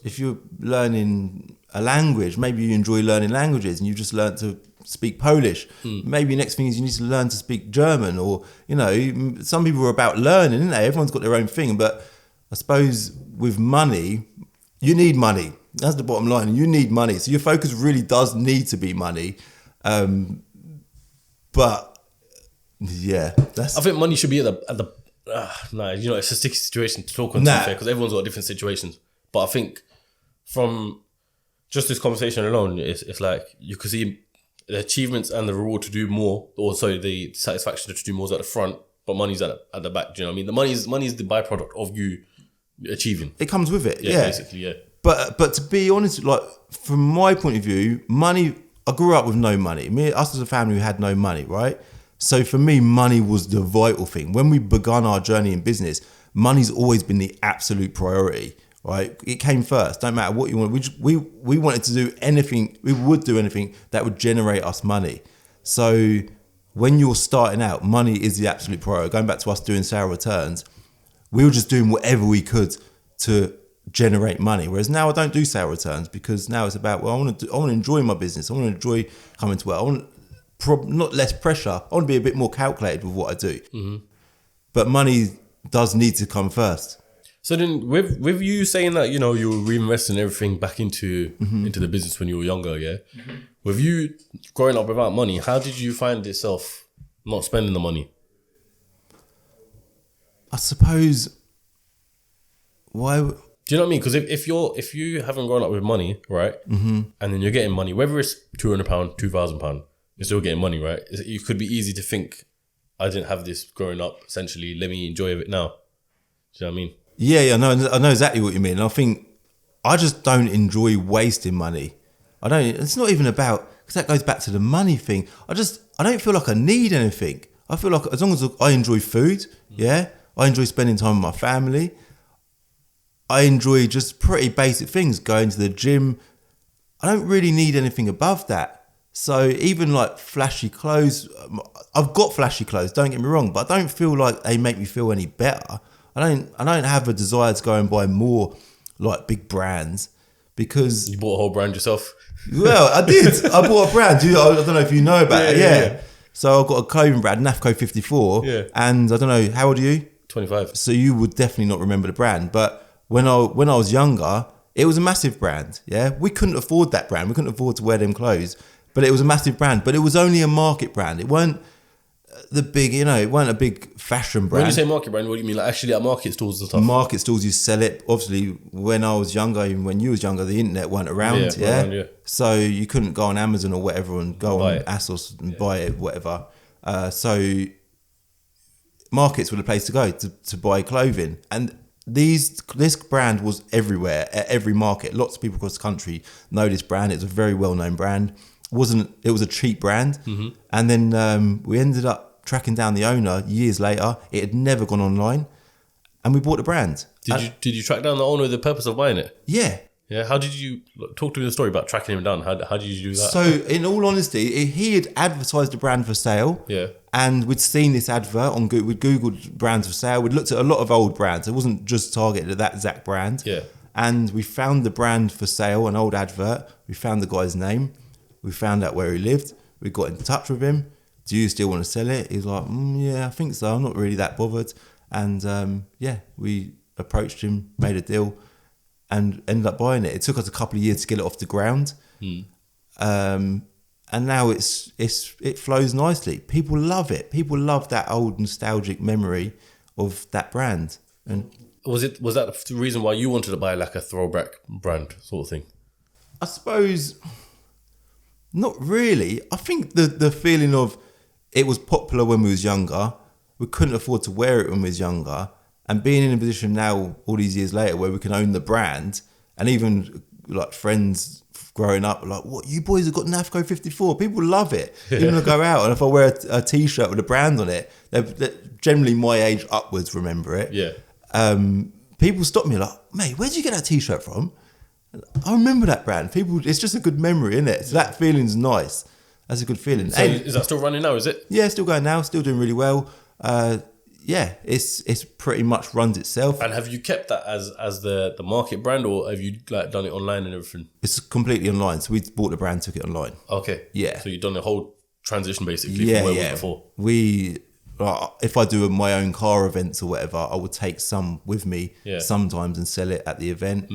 If you're learning a language, maybe you enjoy learning languages and you just learned to speak Polish. Maybe next thing is you need to learn to speak German, or, you know, some people are about learning, isn't they? Everyone's got their own thing. But I suppose with money, you need money. That's the bottom line. You need money. So your focus really does need to be money. But yeah, I think money should be at the you know, it's a sticky situation to talk on, to be fair, because everyone's got different situations. But I think from just this conversation alone, it's like you could see the achievements and the reward to do more, or sorry, the satisfaction to do more is at the front, but money's at the back. Do you know what I mean? The money is the byproduct of you achieving. It comes with it. Yeah. Basically, yeah. But to be honest, like from my point of view, money, I grew up with no money. Us as a family, we had no money, right? So for me, money was the vital thing. When we begun our journey in business, money's always been the absolute priority, right? It came first. Don't matter what you want. We wanted to do anything. We would do anything that would generate us money. So when you're starting out, money is the absolute priority. Going back to us doing sale returns, we were just doing whatever we could to generate money. Whereas now I don't do sale returns, because now it's about, well, I want to enjoy my business. I want to enjoy coming to work. I want not less pressure. I want to be a bit more calculated with what I do. But money does need to come first. So then, with you saying that, you know, you were reinvesting everything back into the business when you were younger, yeah. With you growing up without money, how did you find yourself not spending the money? I suppose. Why? Do you know what I mean? Because if you haven't grown up with money, right, and then you're getting money, whether it's £200, £2,000, you're still getting money, right? It could be easy to think, I didn't have this growing up. Essentially, let me enjoy it now. Do you know what I mean? Yeah, I know exactly what you mean. And I think I just don't enjoy wasting money. I don't. It's not even about, because that goes back to the money thing. I don't feel like I need anything. I feel like as long as I enjoy food, I enjoy spending time with my family. I enjoy just pretty basic things, going to the gym. I don't really need anything above that. So even like flashy clothes, I've got flashy clothes, don't get me wrong, but I don't feel like they make me feel any better. I don't have a desire to go and buy more like big brands, because You bought a whole brand yourself? well, I did. I bought a brand. I don't know if you know about it. Yeah. So I've got a clothing brand, NAFCO 54. Yeah. And I don't know, how old are you? 25. So you would definitely not remember the brand. But when I was younger, it was a massive brand. Yeah. We couldn't afford that brand. We couldn't afford to wear them clothes. But it was a massive brand. But it was only a market brand. It weren't the big, it weren't a big fashion brand. When you say market brand, what do you mean? Like actually at market stores and stuff? Market stores, you sell it. Obviously, when I was younger, even when you was younger, the internet weren't around. Yeah. So you couldn't go on Amazon or whatever and go on ASOS and buy it, whatever. So markets were the place to go to buy clothing. And this brand was everywhere, at every market. Lots of people across the country know this brand. It's a very well-known brand. It was a cheap brand. And then we ended up tracking down the owner years later. It had never gone online, and we bought the brand. Did you track down the owner with the purpose of buying it? Yeah. How did you talk to me the story about tracking him down? How did you do that? So in all honesty, he had advertised the brand for sale. Yeah. And we'd seen this advert on Google. We'd Googled brands for sale. We'd looked at a lot of old brands. It wasn't just targeted at that exact brand. Yeah. And we found the brand for sale, an old advert. We found the guy's name. We found out where he lived. We got in touch with him. Do you still want to sell it? He's like, yeah, I think so. I'm not really that bothered. And we approached him, made a deal, and ended up buying it. It took us a couple of years to get it off the ground. And now it flows nicely. People love it. People love that old nostalgic memory of that brand. And was that the reason why you wanted to buy like a throwback brand sort of thing? I suppose not really. I think the feeling of it was popular when we was younger. We couldn't afford to wear it when we was younger. And being in a position now, all these years later, where we can own the brand, and even like friends growing up, like, what, you boys have got NAFCO 54? People love it. Even if I go out and if I wear a t-shirt with a brand on it, they're generally my age upwards remember it. Yeah. people stop me like, mate, where'd you get that t-shirt from? I remember that brand. People, it's just a good memory, isn't it? So that feeling's nice. That's a good feeling. So is that still running now, is it? Yeah, still going now, still doing really well. Yeah, it's pretty much runs itself. And have you kept that as the market brand, or have you like done it online and everything? It's completely online. So we bought the brand, took it online. Okay. Yeah. So you've done the whole transition basically from where it was before. If I do my own car events or whatever, I would take some with me sometimes and sell it at the event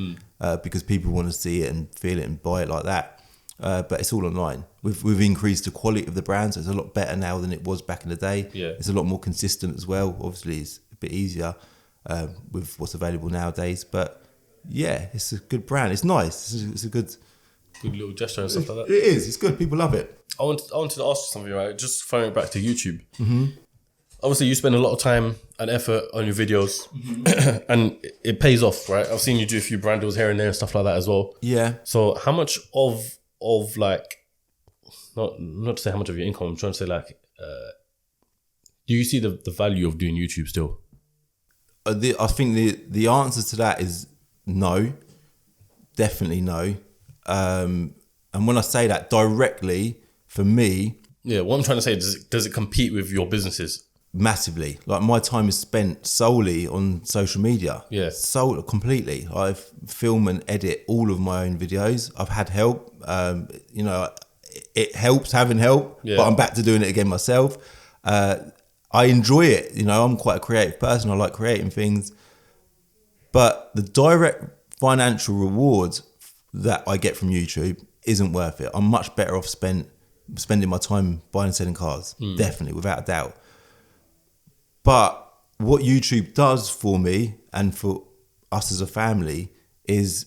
because people want to see it and feel it and buy it like that. But it's all online. We've increased the quality of the brand, so it's a lot better now than it was back in the day. Yeah. It's a lot more consistent as well. Obviously, it's a bit easier with what's available nowadays. But yeah, it's a good brand. It's nice. It's a good little gesture and stuff like that. It is. It's good. People love it. I wanted to ask you something, right? Just throwing it back to YouTube. Mm-hmm. Obviously, you spend a lot of time and effort on your videos, and it pays off, right? I've seen you do a few brand deals here and there and stuff like that as well. Yeah. So how much of like, not to say how much of your income, I'm trying to say like, do you see the value of doing YouTube still? I think the answer to that is no, definitely no. And when I say that directly, for me, yeah, what I'm trying to say is, does it compete with your businesses? Massively. Like my time is spent solely on social media. Yeah. Completely. I film and edit all of my own videos. I've had help. It helps having help, but I'm back to doing it again myself. I enjoy it. I'm quite a creative person. I like creating things. But the direct financial rewards that I get from YouTube isn't worth it. I'm much better off spending my time buying and selling cars. Definitely, without a doubt. But what YouTube does for me and for us as a family is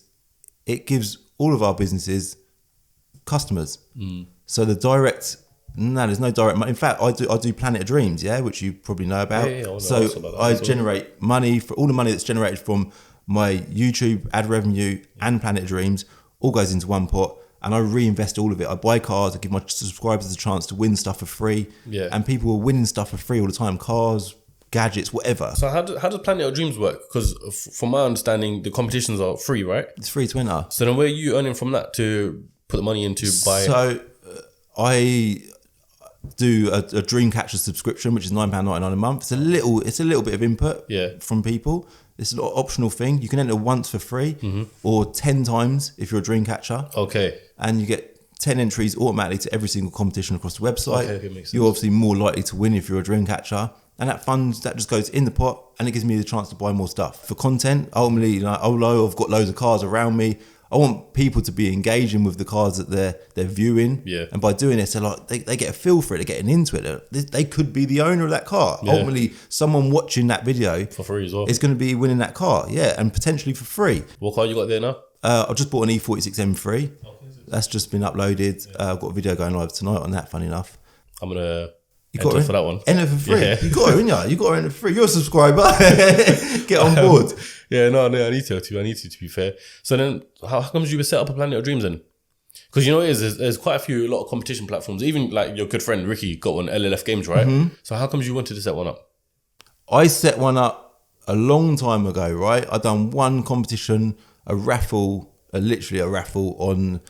it gives all of our businesses customers. So there's no direct money. In fact, I do Planet of Dreams, which you probably know about. I generate money for all the money that's generated from my YouTube ad revenue and Planet of Dreams all goes into one pot. And I reinvest all of it. I buy cars. I give my subscribers a chance to win stuff for free. Yeah. And people are winning stuff for free all the time. Cars, gadgets, whatever. So how does Planet of Dreams work? Because from my understanding, the competitions are free, right? It's free to enter. So then where are you earning from that to put the money into buy? So I do a Dreamcatcher subscription, which is £9.99 a month. It's a little bit of input from people. It's an optional thing. You can enter once for free or 10 times if you're a Dreamcatcher. Okay. And you get 10 entries automatically to every single competition across the website. Okay, makes sense. You're obviously more likely to win if you're a Dreamcatcher. And that just goes in the pot and it gives me the chance to buy more stuff. For content, ultimately, although I've got loads of cars around me, I want people to be engaging with the cars that they're viewing. Yeah. And by doing this, they get a feel for it, they're getting into it. They could be the owner of that car. Yeah. Ultimately, someone watching that video for free as well is going to be winning that car. Yeah, and potentially for free. What car you got there now? I just bought an E46 M3. That's just been uploaded. I've got a video going live tonight on that, funny enough. I'm going to enter for that one. Enter for free. Yeah. You got it, haven't you? You got to enter for free. You're a subscriber. Get on board. No, I need to be fair. So then, how comes you set up a Planet of Dreams then? Because you know what it is, there's quite a lot of competition platforms. Even like your good friend Ricky got one, LLF Games, right? Mm-hmm. So how comes you wanted to set one up? I set one up a long time ago, right? I done one competition, literally a raffle on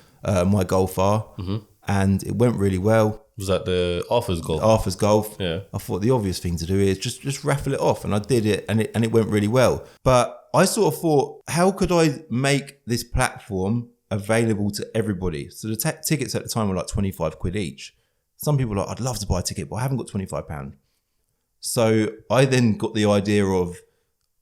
my Golf R, and it went really well. Was that the Arthur's Golf? Arthur's Golf. Yeah. I thought the obvious thing to do is just raffle it off, and I did it, and it went really well. But I sort of thought, how could I make this platform available to everybody? So the tickets at the time were like 25 quid each. Some people were like, I'd love to buy a ticket, but I haven't got £25. So I then got the idea of,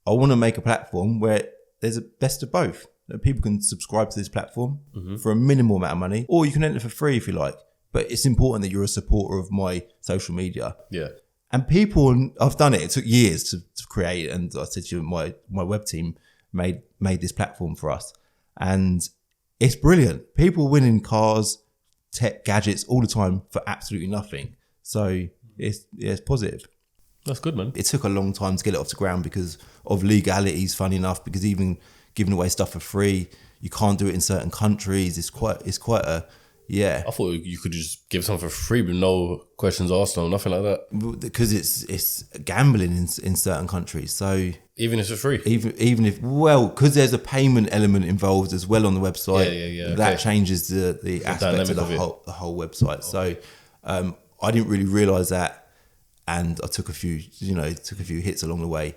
I want to make a platform where there's a best of both. That people can subscribe to this platform for a minimal amount of money, or you can enter for free if you like. But it's important that you're a supporter of my social media. Yeah. And people, I've done it. It took years to create. And I said to you, my web team made this platform for us. And it's brilliant. People winning cars, tech, gadgets all the time for absolutely nothing. So it's positive. That's good, man. It took a long time to get it off the ground because of legalities, funny enough, because even giving away stuff for free, you can't do it in certain countries. It's quite Yeah. I thought you could just give something for free with no questions asked or nothing like that. Because it's gambling in certain countries. So Even if it's free. even if, well, because there's a payment element involved as well on the website. Yeah. That Okay. changes the aspect of dynamic of the whole website. So I didn't really realise that, and I took a few hits along the way.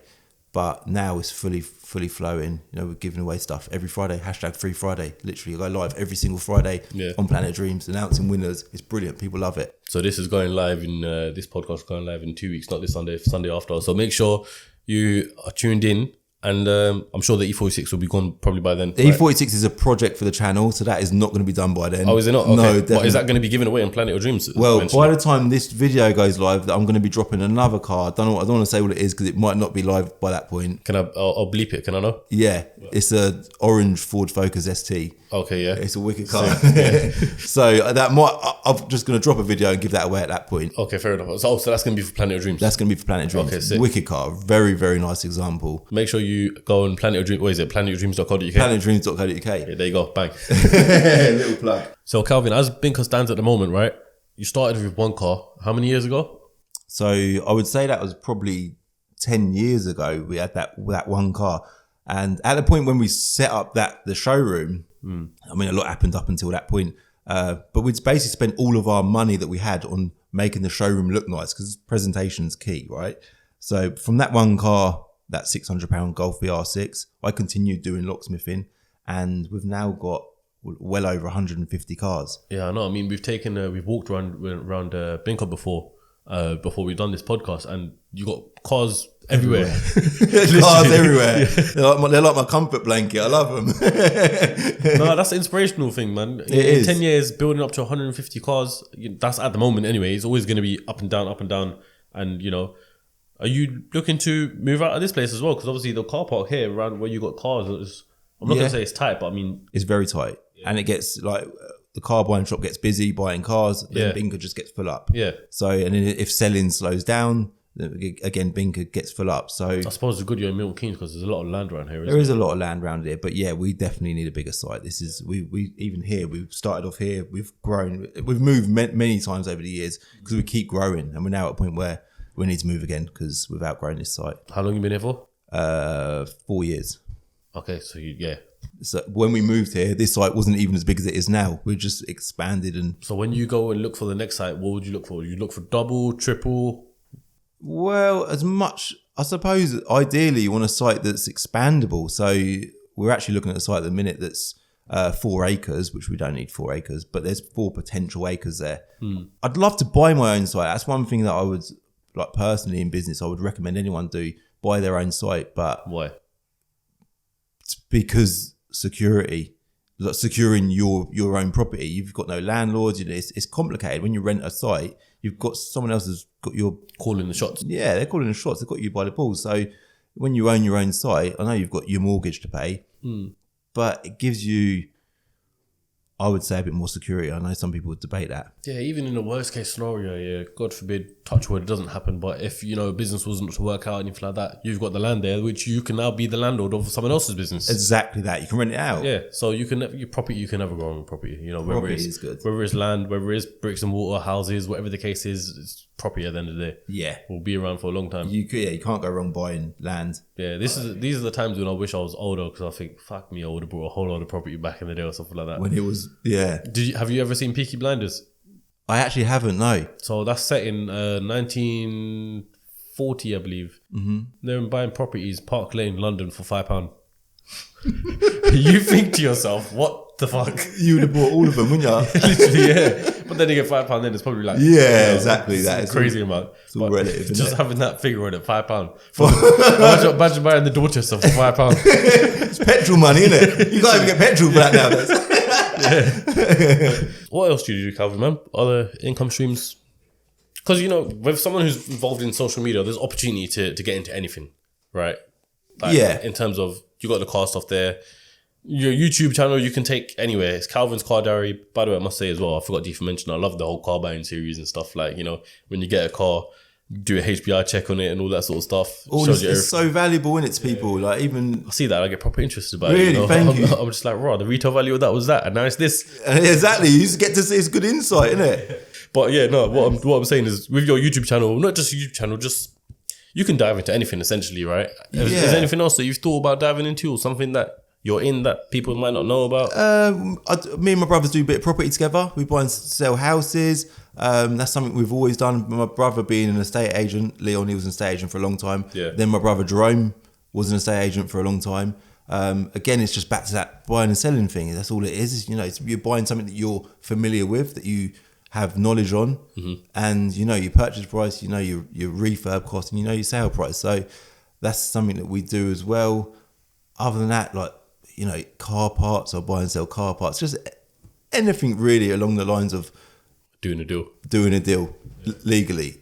But now it's fully flowing. We're giving away stuff every Friday. #Free Friday. Literally, I go live every single Friday on Planet Dreams, announcing winners. It's brilliant. People love it. So this is going live in this podcast is going live in 2 weeks, not this Sunday after. So make sure you are tuned in, and I'm sure the E46 will be gone probably by then. The E46 is a project for the channel, so that is not going to be done by then. Oh, is it not? Okay. No, What, definitely. is that going to be given away on Planet of Dreams? Well, eventually? by the time this video goes live, I'm going to be dropping another car. I don't want to say what it is because it might not be live by that point. Can I'll bleep it? Can I know? Yeah, it's a orange Ford Focus ST. Okay, yeah. It's a wicked car. So I'm just going to drop a video and give that away at that point. Okay, fair enough. So that's going to be for Planet of Dreams. That's going to be for Planet Dreams. Okay, sick. Wicked car. Very, very nice example. Make sure you go on Planet of Dreams. What is it? planetofdreams.co.uk. Planetdreams.co.uk. Yeah, there you go. Bang. Little plug. So Calvin, as Binca stands at the moment, right? You started with one car. How many years ago? So I would say that was probably 10 years ago. We had that one car. And at the point when we set up the showroom, I mean, a lot happened up until that point. But we'd basically spent all of our money that we had on making the showroom look nice because presentation's key, right? So from that one car, that £600 Golf VR6, I continued doing locksmithing, and we've now got well over 150 cars. Yeah, I know. I mean, we've walked around Binca before we've done this podcast, and you got cars everywhere. Cars everywhere. They're like my comfort blanket. I love them. No, that's an inspirational thing, man. In is. 10 years, building up to 150 cars, that's at the moment anyway. It's always going to be up and down. And, are you looking to move out of this place as well? Because obviously the car park here around where you got cars, I'm not going to say it's tight, but I mean... It's very tight. Yeah. And it gets like... The car buying shop gets busy buying cars, then Binca just gets full up. Yeah. So, and then if selling slows down, then again, Binca gets full up. So I suppose it's good you're in Milton Keynes because there's a lot of land around here. There is a lot of land around here, but yeah, we definitely need a bigger site. This is, we even here, we've started off here, we've grown, we've moved many times over the years because we keep growing, and we're now at a point where we need to move again because we've outgrown this site. How long you been here for? 4 years. Okay, so So when we moved here, this site wasn't even as big as it is now. We just expanded. And so when you go and look for the next site, what would you look for? You look for double, triple? Well, as much, I suppose, ideally you want a site that's expandable. So we're actually looking at a site at the minute that's 4 acres, which we don't need 4 acres, but there's 4 potential acres there. I'd love to buy my own site. That's one thing that I would, like personally in business, I would recommend anyone do, buy their own site. But why? It's because security, like securing your own property. You've got no landlords. It's complicated. When you rent a site, you've got someone else who's got your calling the shots. Yeah, they're calling the shots. They've got you by the balls. So when you own your own site, I know you've got your mortgage to pay, but it gives you, I would say, a bit more security. I know some people would debate that. Yeah, even in the worst case scenario, yeah, God forbid, touch wood, it doesn't happen. But if, business wasn't to work out, anything like that, you've got the land there, which you can now be the landlord of someone else's business. Exactly that. You can rent it out. Yeah, so you can never go wrong with property. Property is good. Whether it's land, whether it's bricks and mortar, houses, whatever the case is, it's property at the end of the day. Yeah. Will be around for a long time. You can't go wrong buying land. Yeah, these are the times when I wish I was older, because I think, fuck me, I would have bought a whole lot of property back in the day or something like that. When it was, yeah. Have you ever seen Peaky Blinders? I actually haven't, no. So that's set in 1940, I believe. Mm-hmm. They're buying properties, Park Lane, London, for £5. You think to yourself, what the fuck? You would have bought all of them, wouldn't you? Literally, yeah. But then you get £5, then it's probably like... Yeah, exactly. It's that a crazy amount. It's all relative, isn't just it? having that figure on it, £5. Imagine buying the Dorchester for £5. It's petrol money, isn't it? You can't even get petrol for that nowadays. What else do you do, Calvin, man? Other income streams? Because, with someone who's involved in social media, there's opportunity to get into anything, right? Like, yeah. In terms of, you got the car stuff there. Your YouTube channel, you can take anywhere. It's Calvin's Car Diary. By the way, I must say as well, I forgot to even mention, I love the whole car buying series and stuff. Like, when you get a car, do a HBI check on it and all that sort of stuff. All Shows this you is so valuable in it to people. Like even I see that, I get proper interested about Really? it. You know? Thank you. I'm just like, raw, the retail value of that was that, and now it's this. exactly, you just get to see it's good insight, isn't it? But yeah, no, what I'm saying is with your YouTube channel, not just YouTube channel, just you can dive into anything essentially, right? Is there anything else that you've thought about diving into, or something that you're in that people might not know about? Me and my brothers do a bit of property together. We buy and sell houses. That's something we've always done. My brother being an estate agent, Leon, he was an estate agent for a long time. Yeah. Then my brother Jerome was an estate agent for a long time. Again, it's just back to that buying and selling thing. That's all it is. You know, you're buying something that you're familiar with, that you have knowledge on, and you know your purchase price, you know your refurb cost, and you know your sale price. So that's something that we do as well. Other than that, like, you know, car parts, or buy and sell car parts, just anything really along the lines of Doing a deal legally.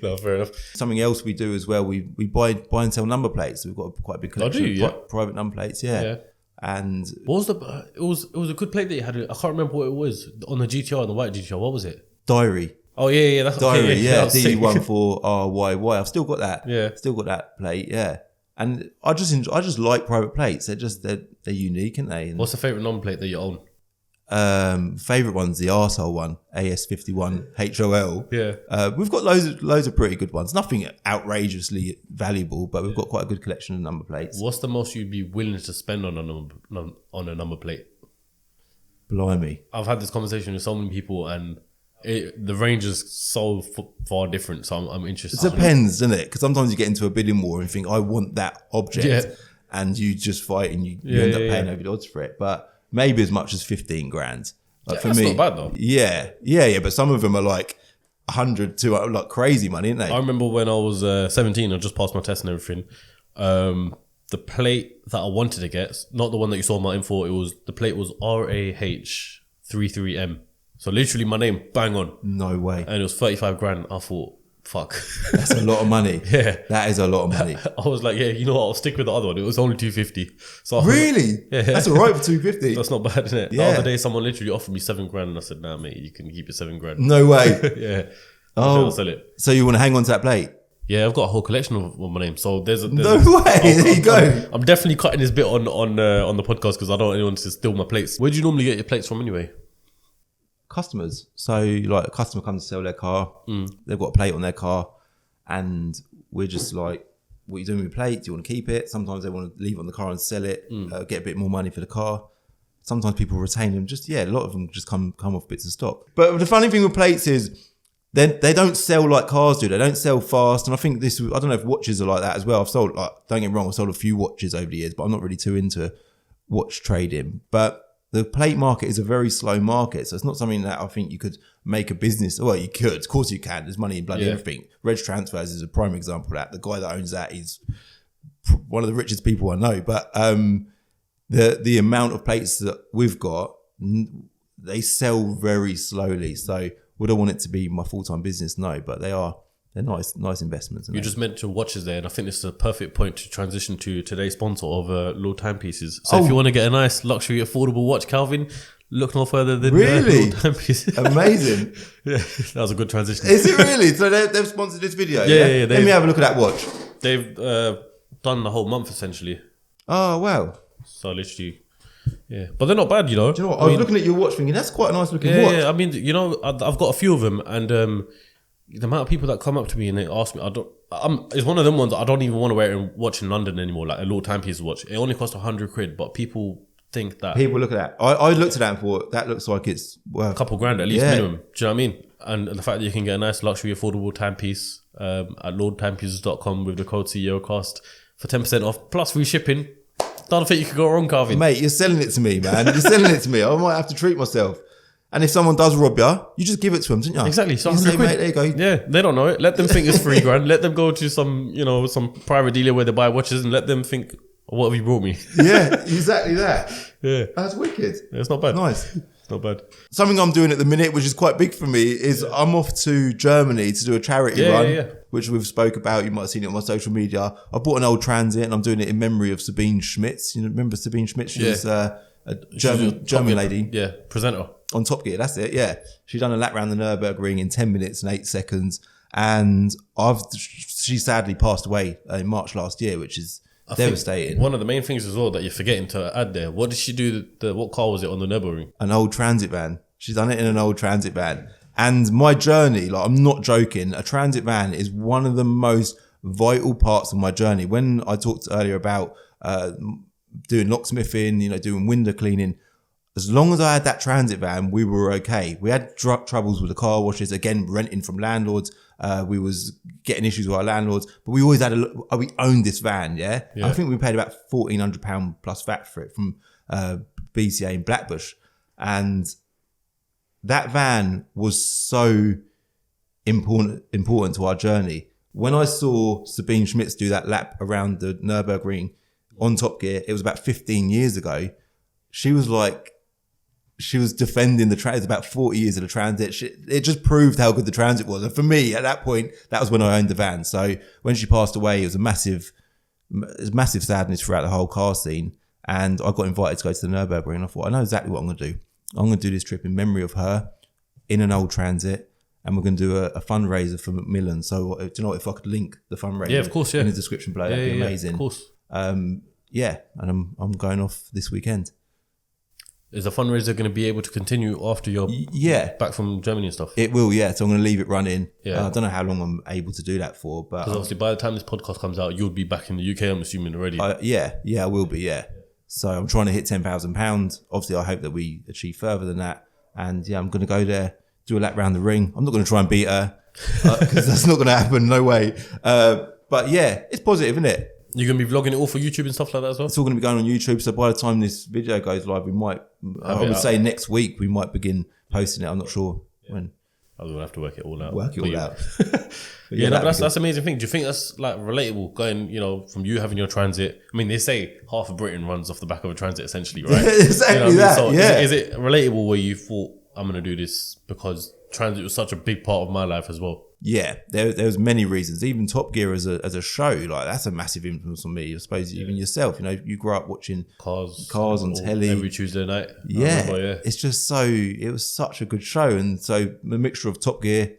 No, fair enough. Something else we do as well, we buy and sell number plates. We've got quite a big collection of private number plates. Yeah. And what was it was a good plate that you had. I can't remember what it was on the GTR, on the white GTR. What was it? Diary. Oh yeah, that's Diary. okay, Yeah, sick. D14RYY. I've still got that. Yeah, still got that plate. Yeah, and I just like private plates. They're unique, aren't they? And what's the favourite number plate that you own? Favourite one's the arsehole one, AS51 HOL. Yeah. We've got loads of pretty good ones. Nothing outrageously valuable, but we've got quite a good collection of number plates. What's the most you'd be willing to spend on a number plate? Blimey. I've had this conversation with so many people, and the range is so far different. So I'm interested. It depends, doesn't it? Because sometimes you get into a bidding war and think, I want that object, and you just fight and you end up paying over the odds for it. But maybe as much as 15 grand. Like for that's me, not bad though. Yeah. But some of them are like 100 to like crazy money, aren't they? I remember when I was 17, I just passed my test and everything. The plate that I wanted to get, not the one that you saw in my info, the plate was RAH33M. So literally my name, bang on. No way. And it was 35 grand. I thought, fuck. That's a lot of money. Yeah. That is a lot of money. I was like, yeah, you know what? I'll stick with the other one. It was only 250. So really? Yeah. That's all right for 250. That's not bad, isn't it? Yeah. The other day, someone literally offered me 7 grand, and I said, nah, mate, you can keep it 7 grand. No way. Yeah. Oh. I'll sell it. So you want to hang on to that plate? Yeah, I've got a whole collection of my name. So there's no way. There you go. I'm definitely cutting this bit on the podcast because I don't want anyone to steal my plates. Where do you normally get your plates from anyway? Customers. So like a customer comes to sell their car. They've got a plate on their car, and we're just like, what are you doing with your plate? Do you want to keep it? Sometimes they want to leave it on the car and sell it, get a bit more money for the car. Sometimes people retain them. A lot of them just come off bits of stock. But the funny thing with plates is they don't sell like cars do. They don't sell fast. And I think I don't know if watches are like that as well. I've sold, like, don't get me wrong, I've sold a few watches over the years, but I'm not really too into watch trading. But the plate market is a very slow market. So it's not something that I think you could make a business. Well, you could. Of course you can. There's money in bloody everything. Reg Transfers is a prime example of that. The guy that owns that is one of the richest people I know. But the amount of plates that we've got, they sell very slowly. So would I want it to be my full-time business? No, but they're nice investments. You just mentioned watches there, and I think this is a perfect point to transition to today's sponsor of Low Timepieces. So if you want to get a nice luxury affordable watch, Calvin, look no further than really Low Timepieces. Amazing. Yeah, that was a good transition. Is it really? So they've sponsored this video? Yeah. Let me have a look at that watch. They've done the whole month essentially. Oh wow. So literally. Yeah, but they're not bad, you know. Do you know what? I was looking at your watch thinking, that's quite a nice looking watch. Yeah, I mean, you know, I've got a few of them, and the amount of people that come up to me and they ask me, it's one of them ones I don't even want to wear and watch in London anymore, like a Low Timepiece watch. It only costs 100 quid, but people think that. People look at that. I looked at that and thought, that looks like it's worth a couple grand at least minimum. Do you know what I mean? And the fact that you can get a nice luxury affordable timepiece at lordtimepieces.com with the code Ceocast for 10% off plus free shipping. Don't think you could go wrong, Calvin. Mate, you're selling it to me, man. You're selling it to me. I might have to treat myself. And if someone does rob you just give it to them, don't you? Exactly. So you say, mate, there you go. Yeah, they don't know it. Let them think it's £3,000. Let them go to some private dealer where they buy watches and let them think, what have you brought me? Yeah, exactly that. Yeah. That's wicked. Yeah, it's not bad. Nice. It's not bad. Something I'm doing at the minute, which is quite big for me, is I'm off to Germany to do a charity run, which we've spoke about. You might have seen it on my social media. I bought an old Transit and I'm doing it in memory of Sabine Schmitz. You know, remember Sabine Schmitz? She was a German lady. Yeah, presenter. On Top Gear, that's it, yeah. She done a lap around the Nürburgring in 10 minutes and 8 seconds. and she sadly passed away in March last year, which is devastating. One of the main things as well that you're forgetting to add there. What did she do? What car was it on the Nürburgring? An old transit van. She's done it in an old transit van. And my journey, like, I'm not joking, a transit van is one of the most vital parts of my journey. When I talked earlier about doing locksmithing, you know, doing window cleaning, as long as I had that transit van, we were okay. We had troubles with the car washes, again, renting from landlords. We was getting issues with our landlords, but we always we owned this van, yeah? I think we paid about £1,400 plus VAT for it from BCA in Blackbush. And that van was so important to our journey. When I saw Sabine Schmitz do that lap around the Nürburgring on Top Gear, it was about 15 years ago. She was defending the transit, about 40 years of the transit. It just proved how good the transit was. And for me, at that point, that was when I owned the van. So when she passed away, it was massive sadness throughout the whole car scene. And I got invited to go to the Nürburgring, and I thought, I know exactly what I'm going to do. I'm going to do this trip in memory of her in an old transit, and we're going to do a fundraiser for Macmillan. So, do you know what, if I could link the fundraiser of course, in the description below, that'd be amazing. Of course. And I'm going off this weekend. Is the fundraiser going to be able to continue after you're back from Germany and stuff? It will, yeah. So I'm going to leave it running. I don't know how long I'm able to do that for, but because obviously by the time this podcast comes out, you'll be back in the UK, I'm assuming already. I will be, yeah. So I'm trying to hit £10,000. Obviously, I hope that we achieve further than that. And I'm going to go there, do a lap around the ring. I'm not going to try and beat her because that's not going to happen. No way. But yeah, it's positive, isn't it? You're going to be vlogging it all for YouTube and stuff like that as well? It's all going to be going on YouTube. So by the time this video goes live, we might, I would say next week, we might begin posting it. I'm not sure when. I was going to have to work it all out. But that's an amazing thing. Do you think that's like relatable going, you know, from you having your transit? I mean, they say half of Britain runs off the back of a transit essentially, right? Exactly, you know that. So yeah. Is it relatable where you thought, I'm going to do this because transit was such a big part of my life as well? Yeah, there was many reasons. Even Top Gear as a show, like, that's a massive influence on me. I suppose even yourself, you know, you grew up watching cars on telly every Tuesday night. It's just it was such a good show. And so the mixture of Top Gear,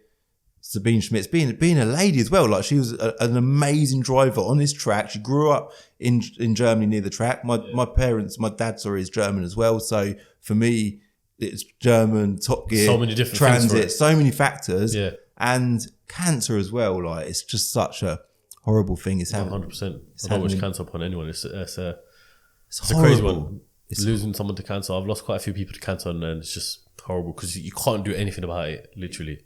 Sabine Schmitz being a lady as well, like, she was an amazing driver on this track. She grew up in Germany near the track. My dad is German as well. So for me, it's German, Top Gear, so many different transit, so many factors. Yeah. And cancer as well, like, it's just such a horrible thing. It's happening. 100%. I don't wish cancer upon anyone. It's a crazy one. Losing someone to cancer. I've lost quite a few people to cancer, and it's just horrible because you can't do anything about it, literally.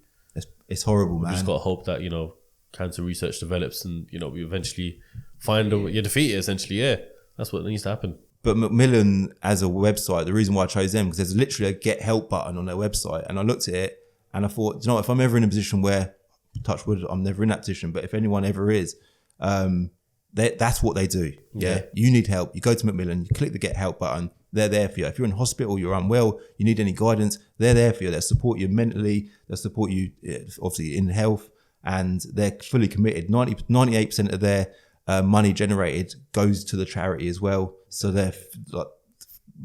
It's horrible, man. You just got to hope that, you know, cancer research develops and, you know, we eventually find you defeat it, essentially. Yeah, that's what needs to happen. But Macmillan as a website, the reason why I chose them, because there's literally a get help button on their website, and I looked at it and I thought, you know, if I'm ever in a position where, touch wood, I'm never in that position, but if anyone ever is, that's what they do. Yeah. You need help. You go to Macmillan, you click the get help button. They're there for you. If you're in hospital, you're unwell, you need any guidance, they're there for you. They'll support you mentally. They'll support you, obviously, in health, and they're fully committed. 98% of their money generated goes to the charity as well. So they're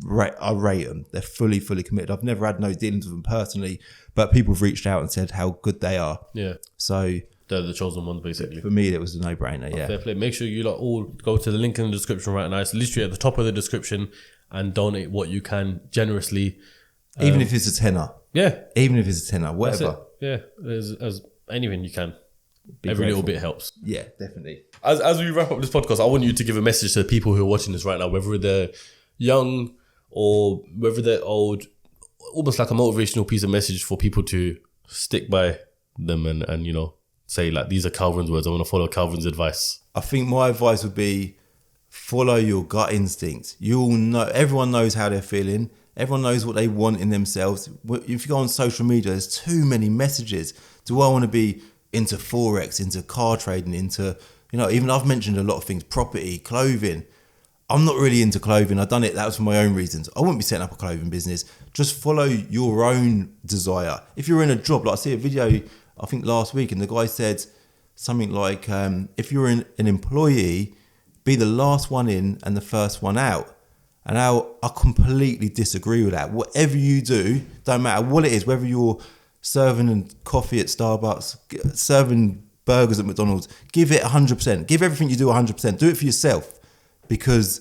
I rate them. They're fully committed. I've never had no dealings with them personally, but people have reached out and said how good they are. Yeah. So they're the chosen ones, basically. For me, it was a no-brainer. Yeah. Fair play. Make sure you all go to the link in the description right now. It's literally at the top of the description, and donate what you can generously. Even if it's a tenner. Yeah. Even if it's a tenner, whatever. Yeah. As anything you can. Every little bit helps. Yeah, definitely. As we wrap up this podcast, I want you to give a message to the people who are watching this right now, whether they're young or whether they're old, almost like a motivational piece of message for people to stick by them and you know, say, like, these are Calvin's words. I want to follow Calvin's advice. I think my advice would be follow your gut instinct. You'll know, everyone knows how they're feeling. Everyone knows what they want in themselves. If you go on social media, there's too many messages. Do I want to be into Forex, into car trading, into, you know, even I've mentioned a lot of things, property, clothing. I'm not really into clothing. I've done it. That was for my own reasons. I wouldn't be setting up a clothing business. Just follow your own desire. If you're in a job, like I see a video, I think last week, and the guy said something like, if you're an employee, be the last one in and the first one out. And I completely disagree with that. Whatever you do, don't matter what it is, whether you're serving coffee at Starbucks, serving burgers at McDonald's. Give it 100%. Give everything you do 100%. Do it for yourself, because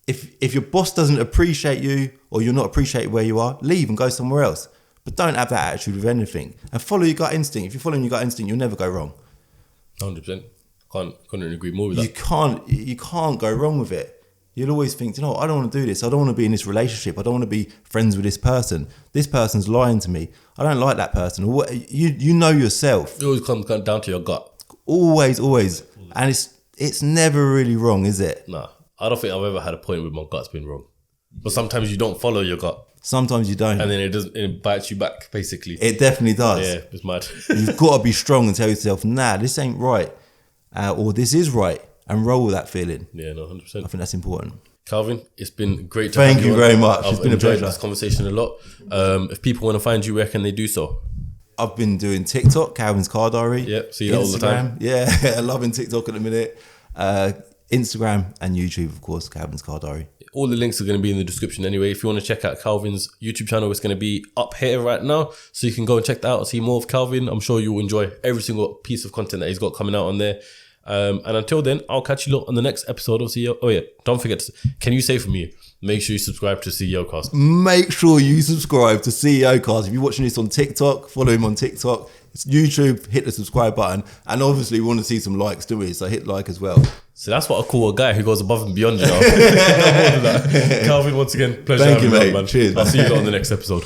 if your boss doesn't appreciate you or you're not appreciated where you are, leave and go somewhere else. But don't have that attitude with anything, and follow your gut instinct. If you're following your gut instinct, you'll never go wrong. 100%. Couldn't agree more with that. You can't go wrong with it. You'll always think, I don't want to do this. I don't want to be in this relationship. I don't want to be friends with this person. This person's lying to me. I don't like that person. Or you know yourself. It always comes down to your gut. Always. And it's never really wrong, is it? Nah, I don't think I've ever had a point where my gut's been wrong. But sometimes you don't follow your gut. Sometimes you don't. And then it bites you back, basically. It definitely does. Yeah, it's mad. You've got to be strong and tell yourself, nah, this ain't right. Or this is right. And roll with that feeling. Yeah, no, 100%. I think that's important. Calvin, it's been great to Thank have you on. very much. I've It's been a enjoyed pleasure. this conversation a lot. If people want to find you, where can they do so? I've been doing TikTok, Calvin's Car Diary. Yeah, see that all the time. Yeah, loving TikTok at the minute. Instagram and YouTube, of course, Calvin's Car Diary. All the links are going to be in the description anyway. If you want to check out Calvin's YouTube channel, it's going to be up here right now. So you can go and check that out and see more of Calvin. I'm sure you'll enjoy every single piece of content that he's got coming out on there. And until then, I'll catch you lot on the next episode of CEO. Oh yeah, don't forget, can you say for me, make sure you subscribe to Ceocast. Make sure you subscribe to Ceocast. If you're watching this on TikTok, follow him on TikTok. It's YouTube, hit the subscribe button. And obviously we want to see some likes, do we? So hit like as well. So that's what I call a guy who goes above and beyond, you know. No more than that. Calvin, once again, pleasure Thank you, having you mate. on, man. Cheers, I'll man. see you lot on the next episode.